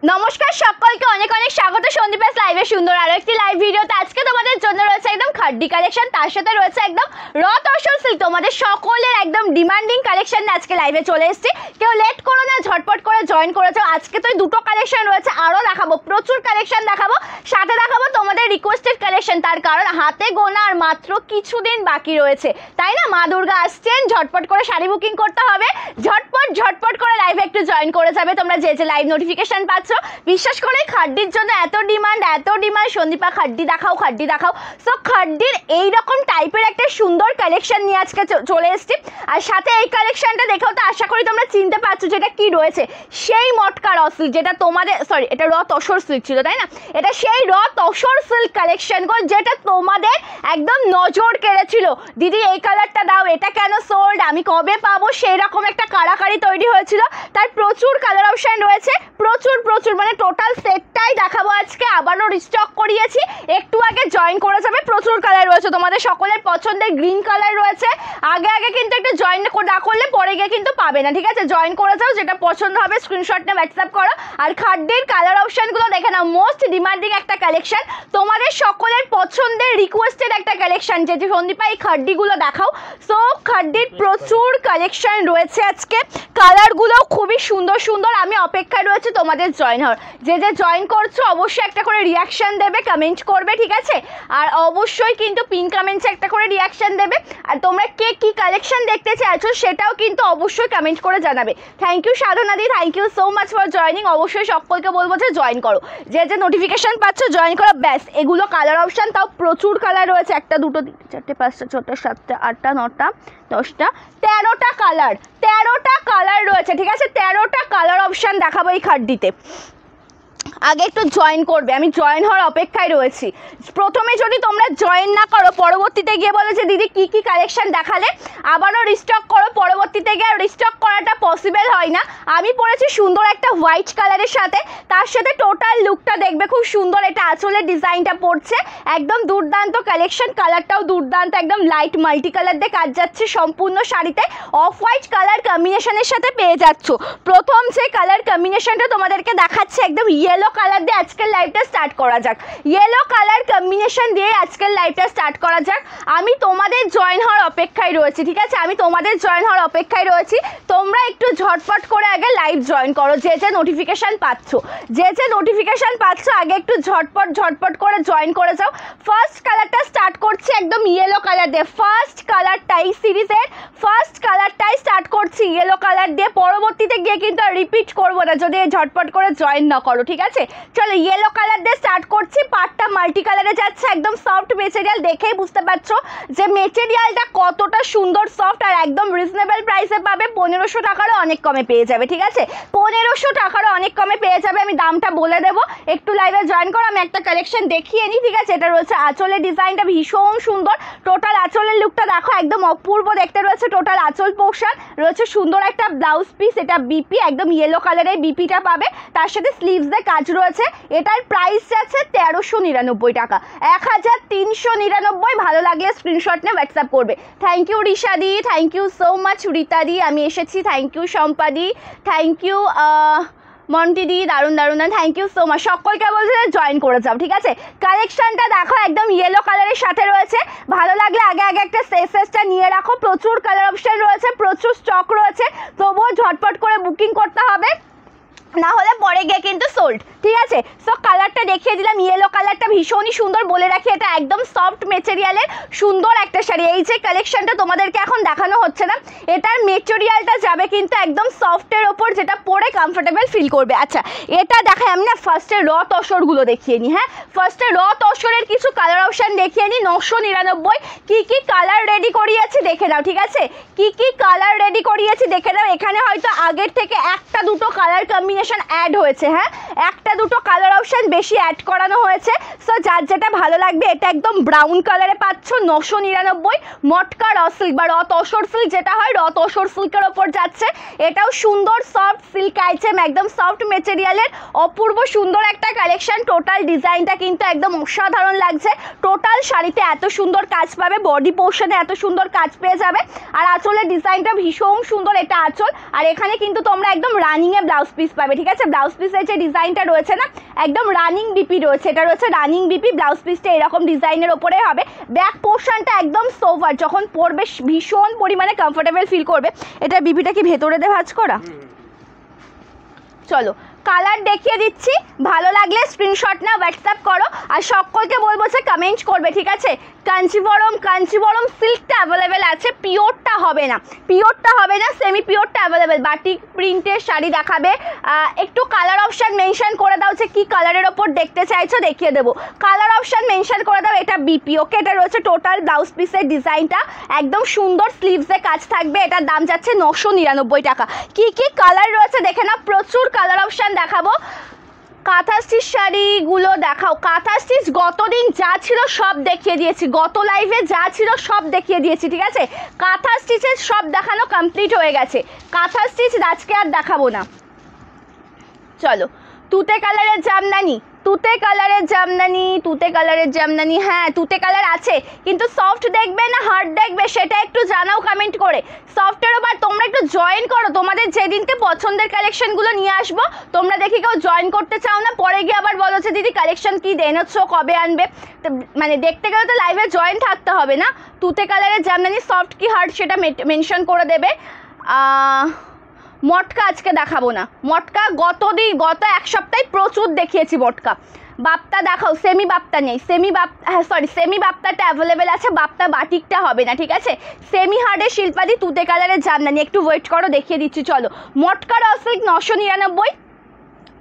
নমস্কার সকলকে অনেক অনেক স্বাগত সন্দীপাস লাইভে সুন্দর আরো একটি লাইভ ভিডিওতে। আজকে তোমাদের জন্য রয়েছে একদম খাড্ডি কালেকশন, তার সাথে রয়েছে একদম র তসর সিল্ক, তোমাদের সকলের একদম ডিমান্ডিং কালেকশন আজকে লাইভে চলে এসেছি। কেউ লেট করো না, ঝটপট করে জয়েন করেছো। আজকে তো দুটো কালেকশন রয়েছে, আরো দেখাবো, প্রচুর কালেকশন দেখাবো, সাথে দেখাবো তোমাদের রিকোয়েস্টেড কালেকশন। তার কারণ হাতে গোনা আর মাত্র কিছুদিন বাকি রয়েছে, তাই না? মা দুর্গা আসছেন, ঝটপট করে শাড়ি বুকিং করতে হবে, ঝটপট করে লাইভে একটু জয়েন করে যাবে। তোমরা যে লাইভ নোটিফিকেশন পাচ্ছ, বিশ্বাস করে খাড্ডির জন্য এত ডিমান্ড সন্দীপা খাড্ডি দেখাও। সো খাড্ডির এইরকম টাইপের একটা সুন্দর কালেকশন নিয়ে আজকে চলে এসেছি। আর সাথে এই কালেকশনটা দেখেও তো আশা করি তোমরা চিনতে পারছো যেটা কি রয়েছে, সেই মটকা র সিল্ক, যেটা তোমাদের এটা র তসর সিল্ক ছিল, তাই না? এটা সেই র তসর সিল্ক কালেকশন গো, যেটা তোমাদের একদম নজর কেড়েছিল। দিদি এই কালারটা দাও, এটা কেন সোল্ড, আমি কবে পাবো, সেই রকম একটা কাড়াকাড়ি তৈরি হয়েছিল। তার প্রচুর কালার অপশন রয়েছে, প্রচুর মানে টোটাল সেটটাই দেখাবো আজকে। আবারও রিস্টক করিয়েছি, একটু আগে জয়েন করে যাবে। প্রচুর কালার রয়েছে, তোমাদের সকলের পছন্দের গ্রিন কালার রয়েছে। আগে কিন্তু একটা জয়েন না করলে পরে গিয়ে কিন্তু পাবে না, ঠিক আছে? জয়েন করে যাও, যেটা পছন্দ হবে স্ক্রিনশট নিয়ে হোয়াটসঅ্যাপ করো। আর খাড্ডির কালার অপশনগুলো দেখে নাও, মোস্ট ডিমান্ডিং একটা কালেকশন, তোমাদের সকলের পছন্দের রিকোয়েস্টেড একটা কালেকশন, যে সন্দীপা এই খাড্ডিগুলো দেখাও। সো খাড্ডির প্রচুর কালেকশন রয়েছে আজকে, কালারগুলো খুবই সুন্দর। আমি অপেক্ষায় রয়েছে তোমাদের জয়েন হওয়ার। যে জয়েন করছো অবশ্যই একটা করে রিয়াকশন দেবে, কমেন্ট করবে, ঠিক আছে? আর অবশ্যই কিন্তু পিন কমেন্টসে একটা করে রিয়াকশন দেবে। আর তোমরা কে কি কালেকশন দেখতে চাইছো সেটাও কিন্তু অবশ্যই কমেন্ট করে জানাবে। থ্যাংক ইউ সাধনাদি, thank you so much for joining. অবশ্যই সকলকে বলবো যে জয়েন করো, যে নোটিফিকেশন পাচ্ছ জয়েন করো, ব্যাস। এগুলো কালার অপশন, তাও প্রচুর কালার রয়েছে, 1 2 3 4 5 6 7 8 9 10টা 13টা কালার রয়েছে, ঠিক আছে? 13টা কালার অপশন দেখাবো এই খাড্ডিতে। আগে একটু জয়েন করবে, আমি জয়েন হওয়ার অপেক্ষায় রয়েছি। প্রথমে যদি তোমরা জয়েন না করো, পরবর্তীতে গিয়ে বলো যে দিদি কি কি কালেকশন দেখালে, আবারও রিস্টক করো, পরবর্তীতে গিয়ে রিস্টক করাটা পসিবল হয় না। আমি পরেছি সুন্দর একটা হোয়াইট কালারের সাথে, তার সাথে টোটাল লুকটা দেখবে খুব সুন্দর। এটা আঁচলের ডিজাইনটা পড়ছে, একদম দুর্দান্ত কালেকশন, কালারটাও দুর্দান্ত, একদম লাইট মাল্টি কালার দিয়ে কাজ যাচ্ছে সম্পূর্ণ শাড়িতে। অফ হোয়াইট কালার কম্বিনেশনের সাথে পেয়ে যাচ্ছ। প্রথম যে কালার কম্বিনেশনটা তোমাদেরকে দেখাচ্ছে, একদম ইয়েলো কালার দিয়ে আজকের লাইভটা স্টার্ট করা যাক। ইয়েলো কালার কম্বিনেশন দিয়ে আজকের লাইভটা স্টার্ট করা যাক। আমি তোমাদের জয়েন হওয়ার অপেক্ষায় রয়েছি, ঠিক আছে? আমি তোমাদের জয়েন হওয়ার অপেক্ষায় রয়েছি। তোমরা একটু ঝটপট করে আগে লাইভ জয়েন করো, যে নোটিফিকেশান পাচ্ছ, আগে একটু ঝটপট করে জয়েন করে যাও। ফার্স্ট কালারটা স্টার্ট করছি একদম ইয়েলো কালার দিয়ে, ফার্স্ট কালারটাই সিরিজের ফার্স্ট কালারটাই স্টার্ট করছি ইয়েলো কালার দিয়ে। পরবর্তীতে গিয়ে কিন্তু আর রিপিট করবো না যদি ঝটপট করে জয়েন না করো, ঠিক আছে? চলো ইয়েলো কালার দিয়ে স্টার্ট করছি। পাটটা মাল্টি কালারে যাচ্ছে, একদম সফট মেটেরিয়াল, দেখেই বুঝতে পারছো যে মেটেরিয়ালটা কতটা সুন্দর, সফট, আর একদম রিজনেবল প্রাইসে পাবে। 1500 টাকারও অনেক কমে পেয়ে যাবে, ঠিক আছে? 1500 টাকারও অনেক কমে পেয়ে যাবে। আমি দামটা বলে দেবো, একটু লাইভে জয়েন করো। আমি একটা কালেকশন দেখিয়ে নিই, ঠিক আছে? এটা রয়েছে আঁচলের ডিজাইনটা ভীষণ সুন্দর, টোটাল আঁচলের লুকটা দেখো, একদম অপূর্ব দেখতে রয়েছে। টোটাল আঁচল পোর্শন রয়েছে, সুন্দর একটা ব্লাউজ পিস, এটা বিপি, একদম ইয়েলো কালারের বিপিটা পাবে, তার সাথে স্লিভসে কাজ রয়েছে। এটার প্রাইস আছে 1399 টাকা, 1399। ভালো লাগলে স্ক্রিনশট নিয়ে হোয়াটসঅ্যাপ করবে। থ্যাংক ইউ রিশাদি, থ্যাংক ইউ সো মাচ রিতাদি, আমি এসেছি, থ্যাংক ইউ সম্পাদি, থ্যাংক ইউ মন্টিদি, দারুণ, থ্যাংক ইউ সো মাচ। সকলকে বলছে জয়েন করে যাও, ঠিক আছে? কালেকশনটা দেখো, একদম ইয়েলো কালারের সাথে রয়েছে। ভালো লাগলে আগে একটা সেসটা নিয়ে রাখো। প্রচুর কালার অপশন রয়েছে, প্রচুর স্টক রয়েছে, তবুও ঝটপট করে বুকিং করতে হবে, না হলে পরে গিয়ে কিন্তু সোল্ড, ঠিক আছে? সো কালারটা দেখিয়ে দিলাম, ইয়েলো কালারটা ভীষণই সুন্দর। বলে রাখি এটা একদম সফট মেটেরিয়ালের সুন্দর একটা শাড়ি। এই যে কালেকশনটা তোমাদেরকে এখন দেখানো হচ্ছে না, এটার মেটেরিয়ালটা যাবে কিন্তু একদম সফটের ওপর, যেটা পরে কমফোর্টেবল ফিল করবে। আচ্ছা, এটা দেখাই আমি না, ফার্স্টে র তসরগুলো দেখিয়ে নিই। হ্যাঁ, ফার্স্টে র তসরের কিছু কালার অপশান দেখিয়ে নিই। 999 কি কালার রেডি করিয়েছি দেখে নাও, ঠিক আছে? কি কালার রেডি করিয়েছি দেখে নাও। এখানে হয়তো আগের থেকে 1টা 2টো কালার কম্বিনেশন অ্যাড হয়েছে, হ্যাঁ, 1টা 2টো কালার অপশান বেশি অ্যাড করানো হয়েছে। সো যার যেটা ভালো লাগবে, এটা একদম ব্রাউন কালারে পাচ্ছ, 999। মটকা র সিল্ক বা র তসর সিল্ক যেটা হয়, র তসর সিল্কের ওপর যাচ্ছে। এটাও সুন্দর সফট সিল্ক আইটেম, একদম সফট মেটেরিয়ালের, অপূর্ব সুন্দর একটা কালেকশন। টোটাল ডিজাইনটা কিন্তু একদম অসাধারণ লাগছে। টোটাল শাড়িতে এত সুন্দর কাজ পাবে, বডি পোর্শনে এত সুন্দর কাজ পেয়ে যাবে। আর আঁচলের ডিজাইনটা ভীষণ সুন্দর, এটা আঁচল। আর এখানে কিন্তু তোমরা একদম রানিংয়ে ব্লাউজ পিস পাবে, ঠিক আছে? ব্লাউজ পিসের যে ডিজাইন ডিজাইনটা রয়েছে না একদম রানিং বিপি রয়েছে, এটা রয়েছে রানিং বিপি। ব্লাউজ পিসটা এরকম ডিজাইনের ওপরে হবে। ব্যাক পোর্শনটা একদম সোভার, যখন পরবে ভীষণ পরিমাণে কমফোর্টেবল ফিল করবে। এটা বিপিটা কি ভেতরে দিয়ে ভাঁজ করা? চলো কালার দেখিয়ে দিচ্ছি, ভালো লাগলে স্ক্রিনশট না হোয়াটসঅ্যাপ করো। আর সকলকে বলবো যে কমেন্ট করবে, ঠিক আছে? কাঞ্চিবরম সিল্কটা অ্যাভেলেবেল আছে, পিওরটা হবে না, সেমি পিওরটা অ্যাভেলেবেল। বাটিক প্রিন্টের শাড়ি দেখাবে, একটু কালার অপশান মেনশন করে দাও যে কী কালারের ওপর দেখতে চাইছো, দেখিয়ে দেবো। কালার অপশান মেনশন করে দাও। এটা বিপি, ওকে? এটা রয়েছে টোটাল ব্লাউজ পিসের ডিজাইনটা, একদম সুন্দর স্লিভসে কাজ থাকবে। এটার দাম যাচ্ছে 999 টাকা। কী কী কালার রয়েছে দেখে না, প্রচুর কালার অপশান দেখাবো। কাঁথা স্টিচ শাড়িগুলো দেখাও। কাঁথা স্টিচ গতদিন যা ছিল সব দেখিয়ে দিয়েছি, গত লাইভে যা ছিল সব দেখিয়ে দিয়েছি, ঠিক আছে? কাঁথা স্টিচের সব দেখানো কমপ্লিট হয়ে গেছে। কাঁথা স্টিচ আজকে আর দেখাবো না। চলো তুতে কালারের জামদানি, হ্যাঁ তুতে কালার আছে, কিন্তু সফট দেখবে না হার্ড দেখবে সেটা একটু জানাও কমেন্ট করে। সফটের ওপর তোমরা একটু জয়েন করো, তোমাদের যেদিনকে পছন্দের কালেকশনগুলো নিয়ে আসবো তোমরা দেখি কেউ জয়েন করতে চাও না, পরে গিয়ে আবার বলো যে দিদি কালেকশন কি এনেছো, কবে আনবে। তো মানে দেখতে গেলে তো লাইভে জয়েন থাকতে হবে না। তুতে কালারের জামদানি সফট কি হার্ড সেটা মেনশন করে দেবে। মটকা আজকে দেখাবো না, মটকা গত এক সপ্তাহে প্রচুর দেখিয়েছি মটকা। বাপ্তা দেখাও, সেমি বাপ্তা নেই, সেমি বাপ্তাটা অ্যাভেলেবেল আছে, বাপ্তা বাটিকটা হবে না, ঠিক আছে? সেমি হার্ডের শিল্পাদি তুতে কালারের জামদানি, একটু ওয়েট করো দেখিয়ে দিচ্ছি। চলো মটকার অসিল্ক 999,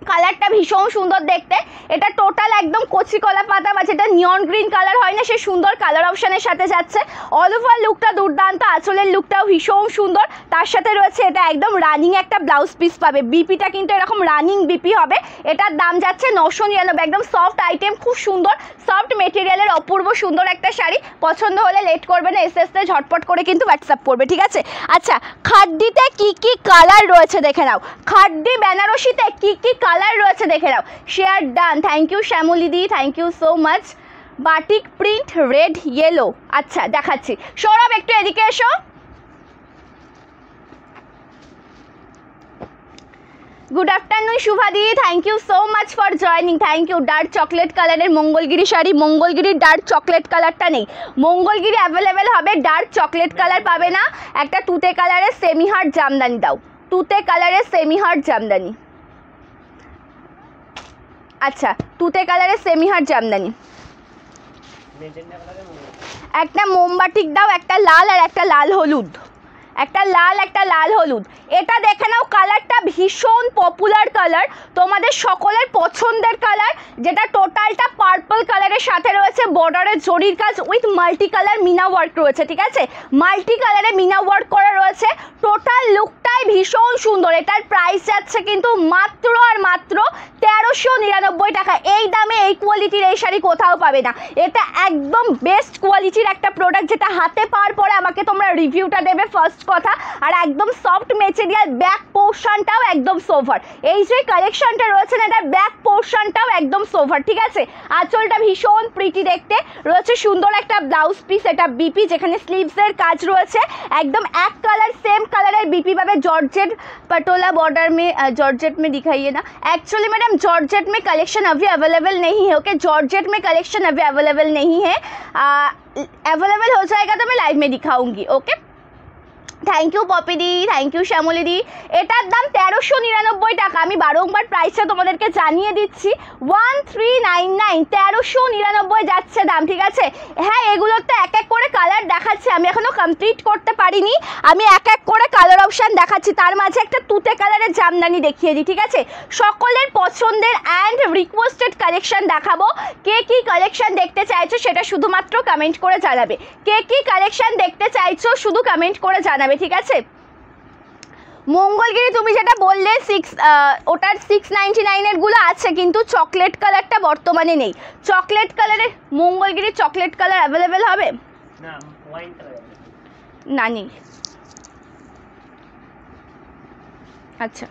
কালারটা ভীষণ সুন্দর দেখতে। এটা টোটাল একদম কচি কলা পাতা বা যেটা নিয়ন গ্রিন কালার হয় না, সে সুন্দর কালার অপশানের সাথে যাচ্ছে। অল ওভার লুকটা দুর্দান্ত, আঁচলের লুকটাও ভীষণ সুন্দর। তার সাথে রয়েছে এটা একদম রানিং একটা ব্লাউজ পিস পাবে। বিপিটা কিন্তু এরকম রানিং বিপি হবে। এটার দাম যাচ্ছে 999, একদম সফট আইটেম, খুব সুন্দর সফট মেটেরিয়ালের অপূর্ব সুন্দর একটা শাড়ি। পছন্দ হলে লেট করবে না, এসএসতে ঝটপট করে কিন্তু হোয়াটসঅ্যাপ করবে, ঠিক আছে? আচ্ছা খাড্ডিতে কি কি কালার রয়েছে দেখে নাও, খাড্ডি বেনারসিতে কি কি কালার রয়েছে দেখে নাও। শেয়ার ডান, থ্যাংক ইউ শ্যামলিদি, thank you so much. Batik print red yellow, আচ্ছা দেখাচ্ছি। সৌরভ একটু এদিকে এসো। গুড আফটারনুন শুভাদি, thank you so much for joining, thank you. Dark chocolate কালারের মঙ্গলগিরি শাড়ি, মঙ্গলগিরির ডার্ক চকলেট কালারটা নেই, মঙ্গলগিরি অ্যাভেলেবেল হবে, ডার্ক চকলেট কালার পাবে না। একটা তুতে কালারের সেমি হার্ড জামদানি দাও, তুতে কালারের সেমি হার্ড জামদানি। আচ্ছা তুতে কালারের সেমি হার্ড জামদানি, একটা মোমবাটিক দাও, একটা লাল আর একটা লাল হলুদ, একটা লাল হলুদ। এটা দেখে নাও, কালারটা ভীষণ পপুলার কালার, তোমাদের সকলের পছন্দের কালার, যেটা টোটালটা পার্পল কালারের সাথে রয়েছে বর্ডারের জরির কাজ with multi colour meena work রয়েছে, ঠিক আছে? মাল্টি কালারে মিনা ওয়ার্ক করা রয়েছে, টোটাল লুকটাই ভীষণ সুন্দর। এটার প্রাইস যাচ্ছে কিন্তু মাত্র আর মাত্র 1399 টাকা। এই দামে এই কোয়ালিটির এই শাড়ি কোথাও পাবে না। এটা একদম বেস্ট কোয়ালিটির একটা প্রোডাক্ট, যেটা হাতে পাওয়ার পরে আমাকে তোমরা রিভিউটা দেবে ফার্স্ট কথা। আর একদম সফট মেটেরিয়াল, ব্যাক পোর্শনটাও একদম সোভার। এই যে কালেকশনটা রয়েছে না, এটা ব্যাক পোর্শনটাও একদম সোভার, ঠিক আছে? আঁচলটা ভীষণ প্রিটি দেখতে, রয়েছে সুন্দর একটা ব্লাউজ পিস, এটা বিপি যেখানে স্লিভসের কাজ রয়েছে, একদম এক কালার सेम कलर है बीपी पावे जॉर्जेट पटोला बॉर्डर में जॉर्जेट में दिखाइए ना। एक्चुअली मैडम जॉर्जेट में कलेक्शन अभी अवेलेबल नहीं है। ओके जॉर्जेट में कलेक्शन अभी अवेलेबल नहीं है, अवेलेबल हो जाएगा तो मैं लाइव में दिखाऊंगी। Okay thank you Papi di, thank you Shyamli di. एटार दाम 1399 टाका। आमी बारंबार प्राइसटा तोमादेरके जानिए दिচ্ছি 1399 1399 যাচ্ছে দাম, ঠিক আছে। হ্যাঁ এগুলোর তো এক এক করে কালার দেখাচ্ছি, আমি এখনো কমপ্লিট করতে পারিনি, আমি এক এক করে কালার অপশন দেখাচ্ছি। তার মাঝে একটা তুতে কালারের জামদানি দেখিয়ে দিই, ঠিক আছে। সকলের পছন্দের অ্যান্ড রিকোয়েস্টেড কালেকশন দেখাবো। কে কি কালেকশন দেখতে চাইছো সেটা শুধুমাত্র কমেন্ট করে জানাবে। কে কি কালেকশন দেখতে চাইছো শুধু কমেন্ট করে জানাবে, ঠিক আছে। মঙ্গলগিরি তুমি যেটা বললে ওটার 699 এর গুলো আছে, কিন্তু চকলেট কালারটা বর্তমানে নেই। চকলেট কালারের মঙ্গলগিরি চকলেট কালার অ্যাভেলেবেল হবে না, ওয়াইন কালার না নেই। আচ্ছা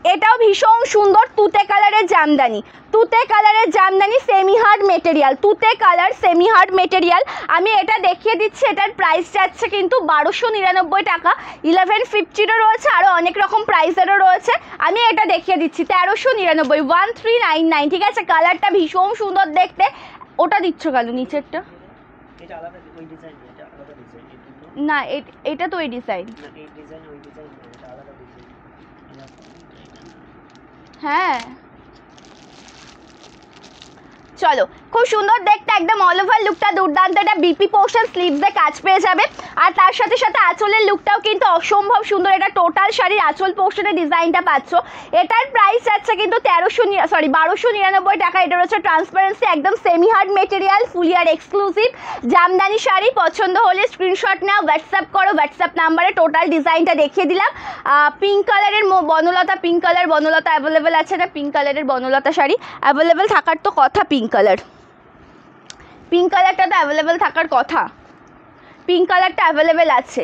এটাও ভীষণ সুন্দর তুতে কালারের জামদানি, তুতে কালারের জামদানি, সেমি হার্ড মেটেরিয়াল, তুতে কালার সেমি হার্ড মেটেরিয়াল। আমি এটা দেখিয়ে দিচ্ছি, এটার প্রাইস যাচ্ছে কিন্তু 1299 টাকা। 1150-ও রয়েছে, আরও অনেক রকম প্রাইসেরও রয়েছে। আমি এটা দেখিয়ে দিচ্ছি 1399, 1399, ঠিক আছে। কালারটা ভীষণ সুন্দর দেখতে। ওটা দিচ্ছ কেন নিচেরটা? এটা আলাদা ওই ডিজাইন, এটা আলাদা ডিজাইন। না এটা তো এই ডিজাইন। না এই ডিজাইন ওই ডিজাইন, এটা আলাদা ডিজাইন। হ্যাঁ চলো, খুব সুন্দর দেখতে, একদম অল ওভার লুকটা দুর্দান্ত। এটা বিপি পোর্শন স্লিভসে কাজ পেয়ে যাবে, আর তার সাথে সাথে আঁচলের লুকটাও কিন্তু অসম্ভব সুন্দর। এটা টোটাল শাড়ির আঁচল পোর্শনের ডিজাইনটা পাচ্ছ। এটার প্রাইস যাচ্ছে কিন্তু 1299 টাকা। এটা রয়েছে ট্রান্সপারেন্সি, একদম সেমি হার্ড মেটেরিয়াল, ফুলিয়ার এক্সক্লুসিভ জামদানি শাড়ি। পছন্দ হলে স্ক্রিনশট নাও, হোয়াটসঅ্যাপ করো। হোয়াটসঅ্যাপ নাম্বারে টোটাল ডিজাইনটা দেখিয়ে দিলাম। পিঙ্ক কালারের Banalata, pink colour Banalata available আছে না? পিঙ্ক কালারের বনলতা শাড়ি অ্যাভেলেবেল থাকার তো কথা। পিঙ্ক কালার, পিঙ্ক কালারটা তো অ্যাভেলেবেল থাকার কথা। পিঙ্ক কালারটা অ্যাভেলেবেল আছে।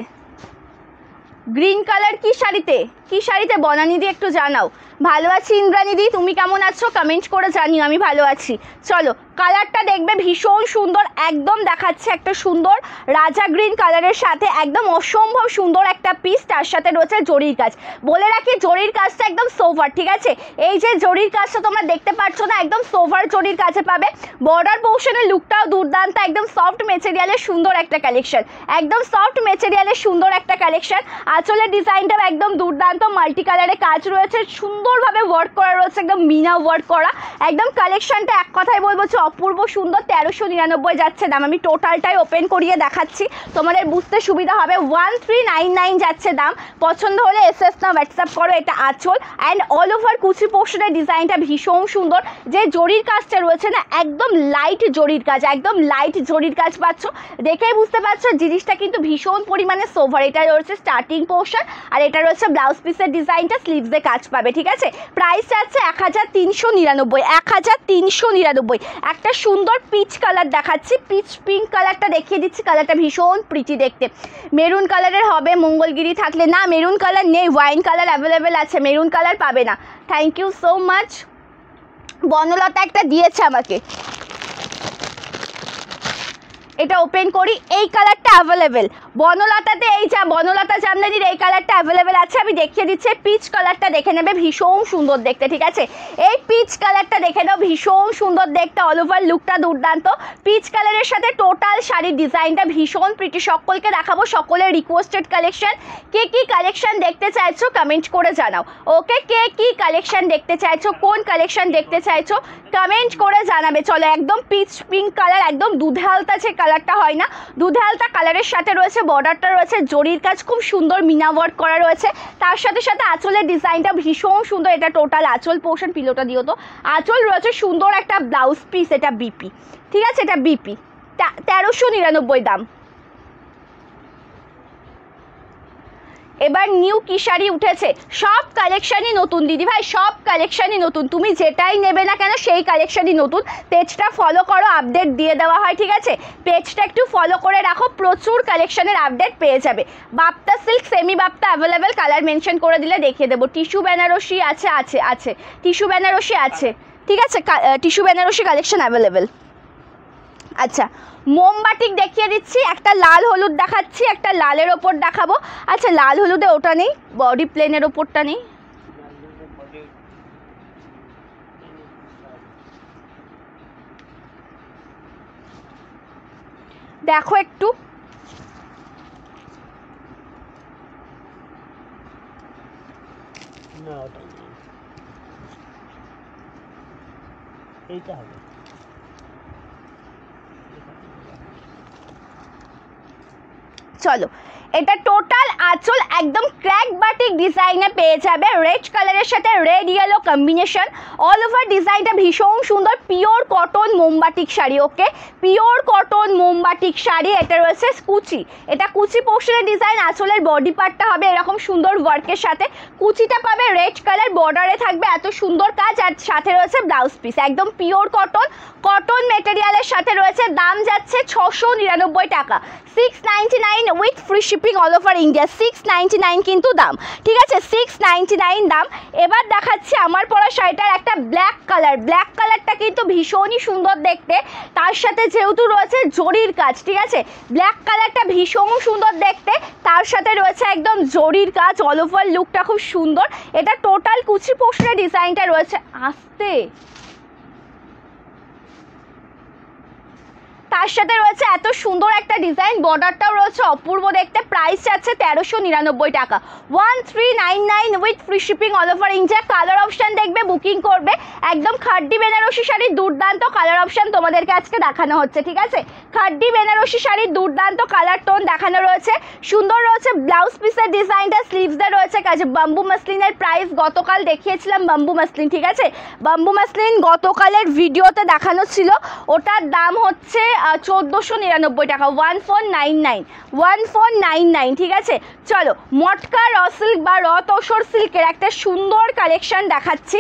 গ্রিন কালার কি শাড়িতে, কি শাড়িতে বনানিদি একটু জানাও। ভালো আছি ইন্দ্রানিদি, তুমি কেমন আছো কমেন্ট করে জানিও। আমি ভালো আছি। চলো কালারটা দেখবে ভীষণ সুন্দর, একদম দেখাচ্ছে একটা সুন্দর রাজা গ্রিন কালারের সাথে, একদম অসম্ভব সুন্দর একটা পিস। তার সাথে রয়েছে জরির কাজ। বলে রাখি জরির কাজটা একদম সোভার, ঠিক আছে। এই যে জরির কাজটা তোমরা দেখতে পাচ্ছ না, একদম সোভার জরির কাছে পাবে। বর্ডার পোর্শনের লুকটাও দুর্দান্ত, একদম সফট মেটেরিয়ালের সুন্দর একটা কালেকশন, একদম সফট মেটেরিয়ালের সুন্দর একটা কালেকশন। আঁচলের ডিজাইনটাও একদম দুর্দান্ত, মাল্টি কালারে কাজ রয়েছে, সুন্দরভাবে ওয়ার্ক করা রয়েছে, একদম মিনা ওয়ার্ক করা। একদম কালেকশনটা এক কথায় বলবো অপূর্ব সুন্দর। 1399 যাচ্ছে দাম। আমি টোটালটাই ওপেন করিয়ে দেখাচ্ছি, তোমাদের বুঝতে সুবিধা হবে। 1399 যাচ্ছে দাম। পছন্দ হলে এসএস না হোয়াটসঅ্যাপ করো। এটা আঁচল অ্যান্ড অল ওভার কুচি পোর্শনের ডিজাইনটা ভীষণ সুন্দর। যে জরির কাজটা রয়েছে না, একদম লাইট জরির কাজ, একদম লাইট জরির কাজ পাচ্ছ। দেখেই বুঝতে পারছো জিনিসটা কিন্তু ভীষণ পরিমাণে সোভার। এটা রয়েছে স্টার্টিং পোর্শন, আর এটা রয়েছে ব্লাউজ পিসের ডিজাইনটা, স্লিভসে কাজ পাবে, ঠিক আছে। প্রাইস আছে 1399, 1399। একটা সুন্দর পিচ কালার দেখাচ্ছি, পিচ পিঙ্ক কালারটা দেখিয়ে দিচ্ছি। কালারটা ভীষণ প্রিটি দেখতে। মেরুন কালারের হবে মঙ্গলগিরি থাকলে, না মেরুন কালার নেই, ওয়াইন কালার অ্যাভেলেবেল আছে, মেরুন কালার পাবে না। Thank you so much. Banalata একটা দিয়েছে আমাকে, এটা ওপেন করি। এই কালারটা অ্যাভেলেবেল বনলতাতে, এই যা বনলতা জামদানির এই কালারটা অ্যাভেলেবেল আছে। আমি দেখিয়ে দিচ্ছি, পিচ কালারটা দেখে নেবে, ভীষণ সুন্দর দেখতে, ঠিক আছে। এই পিচ কালারটা দেখে নাও, ভীষণ সুন্দর দেখতে, অল ওভার লুকটা দুর্দান্ত। পিচ কালারের সাথে টোটাল শাড়ির ডিজাইনটা ভীষণ প্রিটি। সকলকে দেখাবো, সকলের রিকোয়েস্টেড কালেকশন। কে কি কালেকশন দেখতে চাইছো কমেন্ট করে জানাও। ওকে, কে কি কালেকশন দেখতে চাইছো, কোন কালেকশন দেখতে চাইছো কমেন্ট করে জানাবে। চলো একদম পিচ পিঙ্ক কালার, একদম দুধে আলতা যে কালারটা হয় না, দুধে আলতা কালারের সাথে রয়েছে বর্ডারটা রয়েছে জরির কাজ, খুব সুন্দর মিনা ওয়ার্ক করা রয়েছে। তার সাথে সাথে আঁচলের ডিজাইনটা ভীষণ সুন্দর। এটা টোটাল আঁচল পোর্শন, পিলোটা দিও তো। আঁচল রয়েছে সুন্দর একটা ব্লাউজ পিস, এটা বিপি, ঠিক আছে। এটা বিপি, 1399 দাম। এবার নিউ কি শাড়ি উঠেছে, সব কালেকশানই নতুন দিদি ভাই, সব কালেকশানই নতুন। তুমি যেটাই নেবে না কেন সেই কালেকশানই নতুন। পেজটা ফলো করো, আপডেট দিয়ে দেওয়া হয়, ঠিক আছে। পেজটা একটু ফলো করে রাখো, প্রচুর কালেকশানের আপডেট পেয়ে যাবে। Bapta silk semi Bapta available, colour mention করে দিলে দেখিয়ে দেবো। টিস্যু বেনারসি আছে, আছে আছে টিস্যু বেনারসি আছে, ঠিক আছে। Tissue Banarasi collection available. আচ্ছা মোমবাটিক দেখিয়ে দিচ্ছি, একটা লাল হলুদ দেখাচ্ছি, একটা লালের ওপর দেখাবো। আচ্ছা লাল হলুদে ওটা নেই, বডি প্লেনের ওপরটা নেই। দেখো একটু, এইটা হবে। চলো এটা টোটাল আঁচল একদম ক্র্যাক বাটিক ডিজাইনে পেয়ে যাবে, রেড কালারের সাথে red yellow combination. All over ডিজাইনটা ভীষণ সুন্দর, পিওর কটন মোমবাটিক শাড়ি। ওকে, পিওর কটন মোমবাটিক শাড়ি। এটা রয়েছে কুচি, এটা কুচি পোর্শনের ডিজাইন। আঁচলের বডি পার্টটা হবে এরকম সুন্দর ওয়ার্কের সাথে, কুচিটা পাবে রেড কালার, বর্ডারে থাকবে এত সুন্দর কাজ, আর সাথে রয়েছে ব্লাউজ পিস। একদম পিওর কটন, কটন মেটেরিয়ালের সাথে রয়েছে। দাম যাচ্ছে 699 টাকা, 699 with free shipping. Shipping all over India. 699 কিন্তু দাম, ঠিক আছে, 699 দাম। এবার দেখাচ্ছি আমার পরা শাড়িটার একটা ব্ল্যাক কালার। ব্ল্যাক কালারটা কিন্তু ভীষণই সুন্দর দেখতে, তার সাথে যেহেতু রয়েছে জরির কাজ, ঠিক আছে, ব্ল্যাক কালারটা ভীষণ সুন্দর দেখতে, তার সাথে রয়েছে একদম জরির কাজ। অল ওভার লুকটা খুব সুন্দর। এটা টোটাল কুচি পোর্শনের ডিজাইনটা রয়েছে। আসতে তার সাথে রয়েছে এত সুন্দর একটা ডিজাইন, বর্ডারটাও রয়েছে অপূর্ব দেখতে। প্রাইস আছে 1399 টাকা, 1399 with free shipping all over India. Colour option দেখবে, বুকিং করবে। একদম খাড্ডি বেনারসি শাড়ির দুর্দান্ত কালার অপশান তোমাদেরকে আজকে দেখানো হচ্ছে, ঠিক আছে, খাড্ডি বেনারসি শাড়ির দুর্দান্ত কালার টোন দেখানো রয়েছে। সুন্দর রয়েছে ব্লাউজ পিসের ডিজাইনটা, স্লিভসে রয়েছে কাজে বাম্বু মাসলিনের। প্রাইস গতকাল দেখিয়েছিলাম বাম্বু মাসলিন, ঠিক আছে, বাম্বু মাসলিন গতকালের ভিডিওতে দেখানো ছিল, ওটার দাম হচ্ছে 1499 টাকা, 1499, ঠিক আছে। চলো মটকা র সিল্ক বা র তসর সিল্কের একটা সুন্দর কালেকশন দেখাচ্ছি।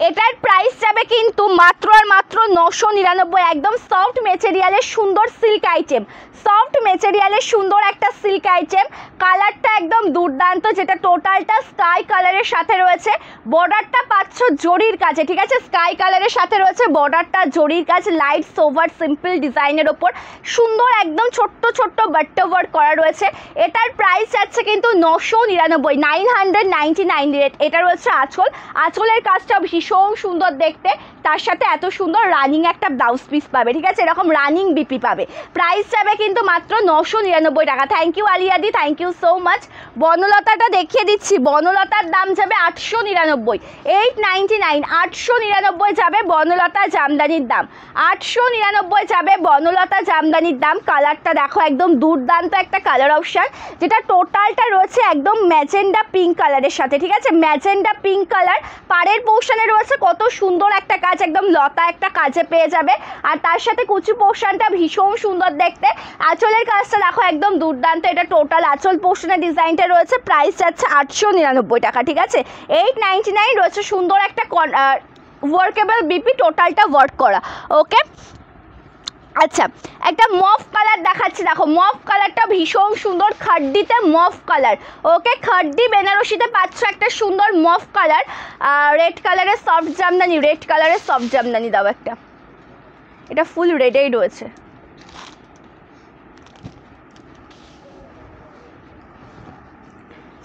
এটার প্রাইস যাবে কিন্তু মাত্র আর মাত্র 999। একদম সফট মেটেরিয়ালের সুন্দর সিল্ক আইটেম, সফট মেটেরিয়ালের সুন্দর একটা সিল্ক আইটেম। কালারটা একদম দুর্দান্ত, যেটা টোটালটা স্কাই কালারের সাথে রয়েছে। বর্ডারটা পাচ্ছ জরির কাছে, ঠিক আছে, স্কাই কালারের সাথে রয়েছে বর্ডারটা জরির কাজ, লাইট সোভার সিম্পল ডিজাইনের ওপর সুন্দর একদম ছোট্ট ছোট্ট বাট্টা ওয়ার্ক করা রয়েছে। এটার প্রাইস আছে কিন্তু 999, 999 রেট। এটা রয়েছে আঁচল, আঁচলের কাজটা ভীষণ সুন্দর দেখতে, তার সাথে এত সুন্দর রানিং একটা ব্লাউজ পিস পাবে, ঠিক আছে, এরকম রানিং বিপি পাবে। প্রাইস যাবে কিন্তু মাত্র 999 টাকা। থ্যাংক ইউ আলিয়াদি, থ্যাংক ইউ সো মাচ। বনলতাটা দেখিয়ে দিচ্ছি, বনলতার দাম যাবে 899, 899, 899 যাবে বনলতা জামদানির দাম, 899 যাবে বনলতা জামদানির দাম। কালারটা দেখো একদম দুর্দান্ত একটা কালার অপশান, যেটা টোটালটা রয়েছে একদম ম্যাজেন্ডা পিঙ্ক কালারের সাথে, ঠিক আছে, ম্যাজেন্ডা পিঙ্ক কালার। পাড়ের পোর্শনে রয়েছে কত সুন্দর একটা কাজ, একদম লতা একটা কাজে পেয়ে যাবে, আর তার সাথে কুচি পোর্শনটা ভীষণ সুন্দর দেখতে। আঁচলের কাজটা দেখো একদম দুর্দান্ত, এটা টোটাল আঁচল পোর্শনের ডিজাইনটা রয়েছে। প্রাইস যাচ্ছে 899 টাকা, ঠিক আছে, 899 রয়েছে। সুন্দর একটা ওয়ার্কেবল বিপি, টোটালটা ওয়ার্ক করা, ওকে। আচ্ছা, একটা মফ কালার দেখাচ্ছি, দেখো মফ কালারটা ভীষণ সুন্দর, খাড্ডিতে মফ কালার, ওকে, খাড্ডি বেনারসিতে পাচ্ছ একটা সুন্দর মফ কালার। রেড কালারের সফট জামদানি, রেড কালারের সফট জামদানি দাও একটা, এটা ফুল রেডেই রয়েছে।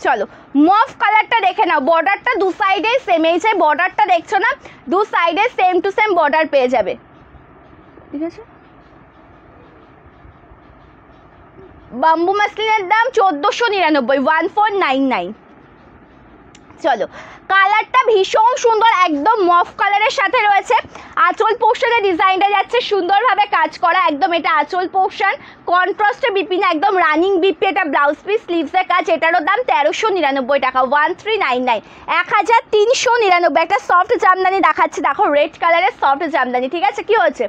চলো মফ কালারটা দেখে নাও। বর্ডারটা দু সাইডে সেম, এই যে বর্ডারটা দেখছো না, দু সাইডে সেম টু সেম বর্ডার পেয়ে যাবে, ঠিক আছে। বাম্বু মাসলিনের দাম 1499, 1499। চলো কালারটা ভীষণ সুন্দর, একদম মফ কালারের সাথে রয়েছে। আঁচল পোর্শনের ডিজাইনটা যাচ্ছে সুন্দরভাবে কাজ করা, একদম এটা আঁচল পোর্শন, কন্ট্রাস্টে বিপি না, একদম রানিং বিপি। এটা ব্লাউজ পিস, স্লিভসের কাজ। এটারও দাম 1399 টাকা, 1399, 1399। একটা সফট জামদানি দেখাচ্ছি, দেখো রেড কালারের সফট জামদানি, ঠিক আছে, কি হচ্ছে,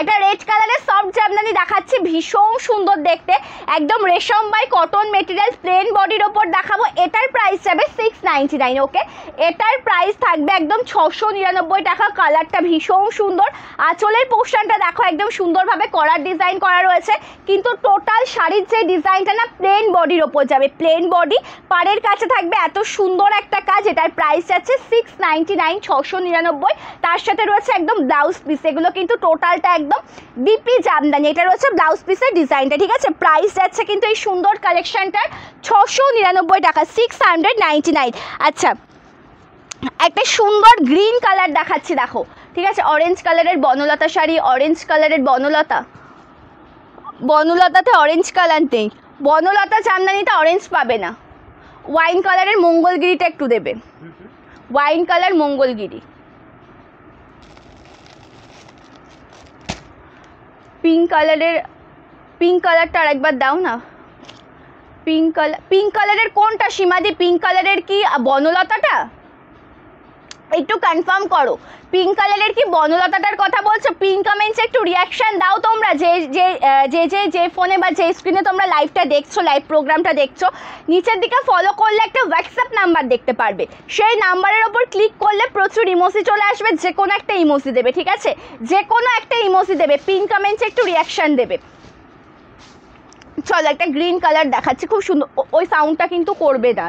একটা রেড কালারের সফট জামদানি দেখাচ্ছি, ভীষণ সুন্দর দেখতে, একদম রেশম বাই কটন মেটেরিয়াল, প্লেন বডির ওপর দেখাবো। এটার প্রাইস যাবে 699, ওকে, এটার প্রাইস থাকবে একদম 699 টাকা। কালারটা ভীষণ সুন্দর, আঁচলের পোর্শনটা দেখো একদম সুন্দরভাবে কলার ডিজাইন করা রয়েছে, কিন্তু টোটাল শাড়ির যে ডিজাইনটা না প্লেন বডির ওপর যাবে, প্লেন বডি, পাড়ের কাছে থাকবে এত সুন্দর একটা কাজ। এটার প্রাইস যাচ্ছে 699, 699। তার সাথে রয়েছে একদম ব্লাউজ পিস, এগুলো কিন্তু টোটালটা একদম বিপি জামদানি। এটা রয়েছে ব্লাউজ পিসের ডিজাইনটা, ঠিক আছে। প্রাইস যাচ্ছে কিন্তু এই সুন্দর কালেকশনটার 699 টাকা, 699। আচ্ছা, একটা সুন্দর গ্রিন কালার দেখাচ্ছি, দেখো, ঠিক আছে, অরেঞ্জ কালারের বনলতা শাড়ি, অরেঞ্জ কালারের বনলতা, বনলতাতে অরেঞ্জ কালার নেই, বনলতা জামদানিতে অরেঞ্জ পাবে না। ওয়াইন কালারের মঙ্গলগিরিটা একটু দেবে, ওয়াইন কালার মঙ্গলগিরি। পিঙ্ক কালারের, পিঙ্ক কালারটা আরেকবার দাও না, পিঙ্ক কালার, পিঙ্ক কালারের কোনটা সীমাদি, পিঙ্ক কালারের কি বনলতাটা, একটু কনফার্ম করো, পিঙ্ক কালারের কি বনলতাটার কথা বলছো? পিঙ্ক কমেন্টসে একটু রিয়াকশান দাও তোমরা, যে ফোনে বা যে স্ক্রিনে তোমরা লাইভটা দেখছো, লাইভ প্রোগ্রামটা দেখছো, নিচের দিকে ফলো করলে একটা হোয়াটসঅ্যাপ নাম্বার দেখতে পারবে, সেই নাম্বারের ওপর ক্লিক করলে প্রচুর ইমোজি চলে আসবে, যে কোনো একটা ইমোজি দেবে, ঠিক আছে, যে কোনো একটা ইমোজি দেবে, পিঙ্ক কমেন্টসে একটু রিয়াকশান দেবে। চলো একটা গ্রিন কালার দেখাচ্ছি, খুব সুন্দর। ওই সাউন্ডটা কিন্তু করবে না।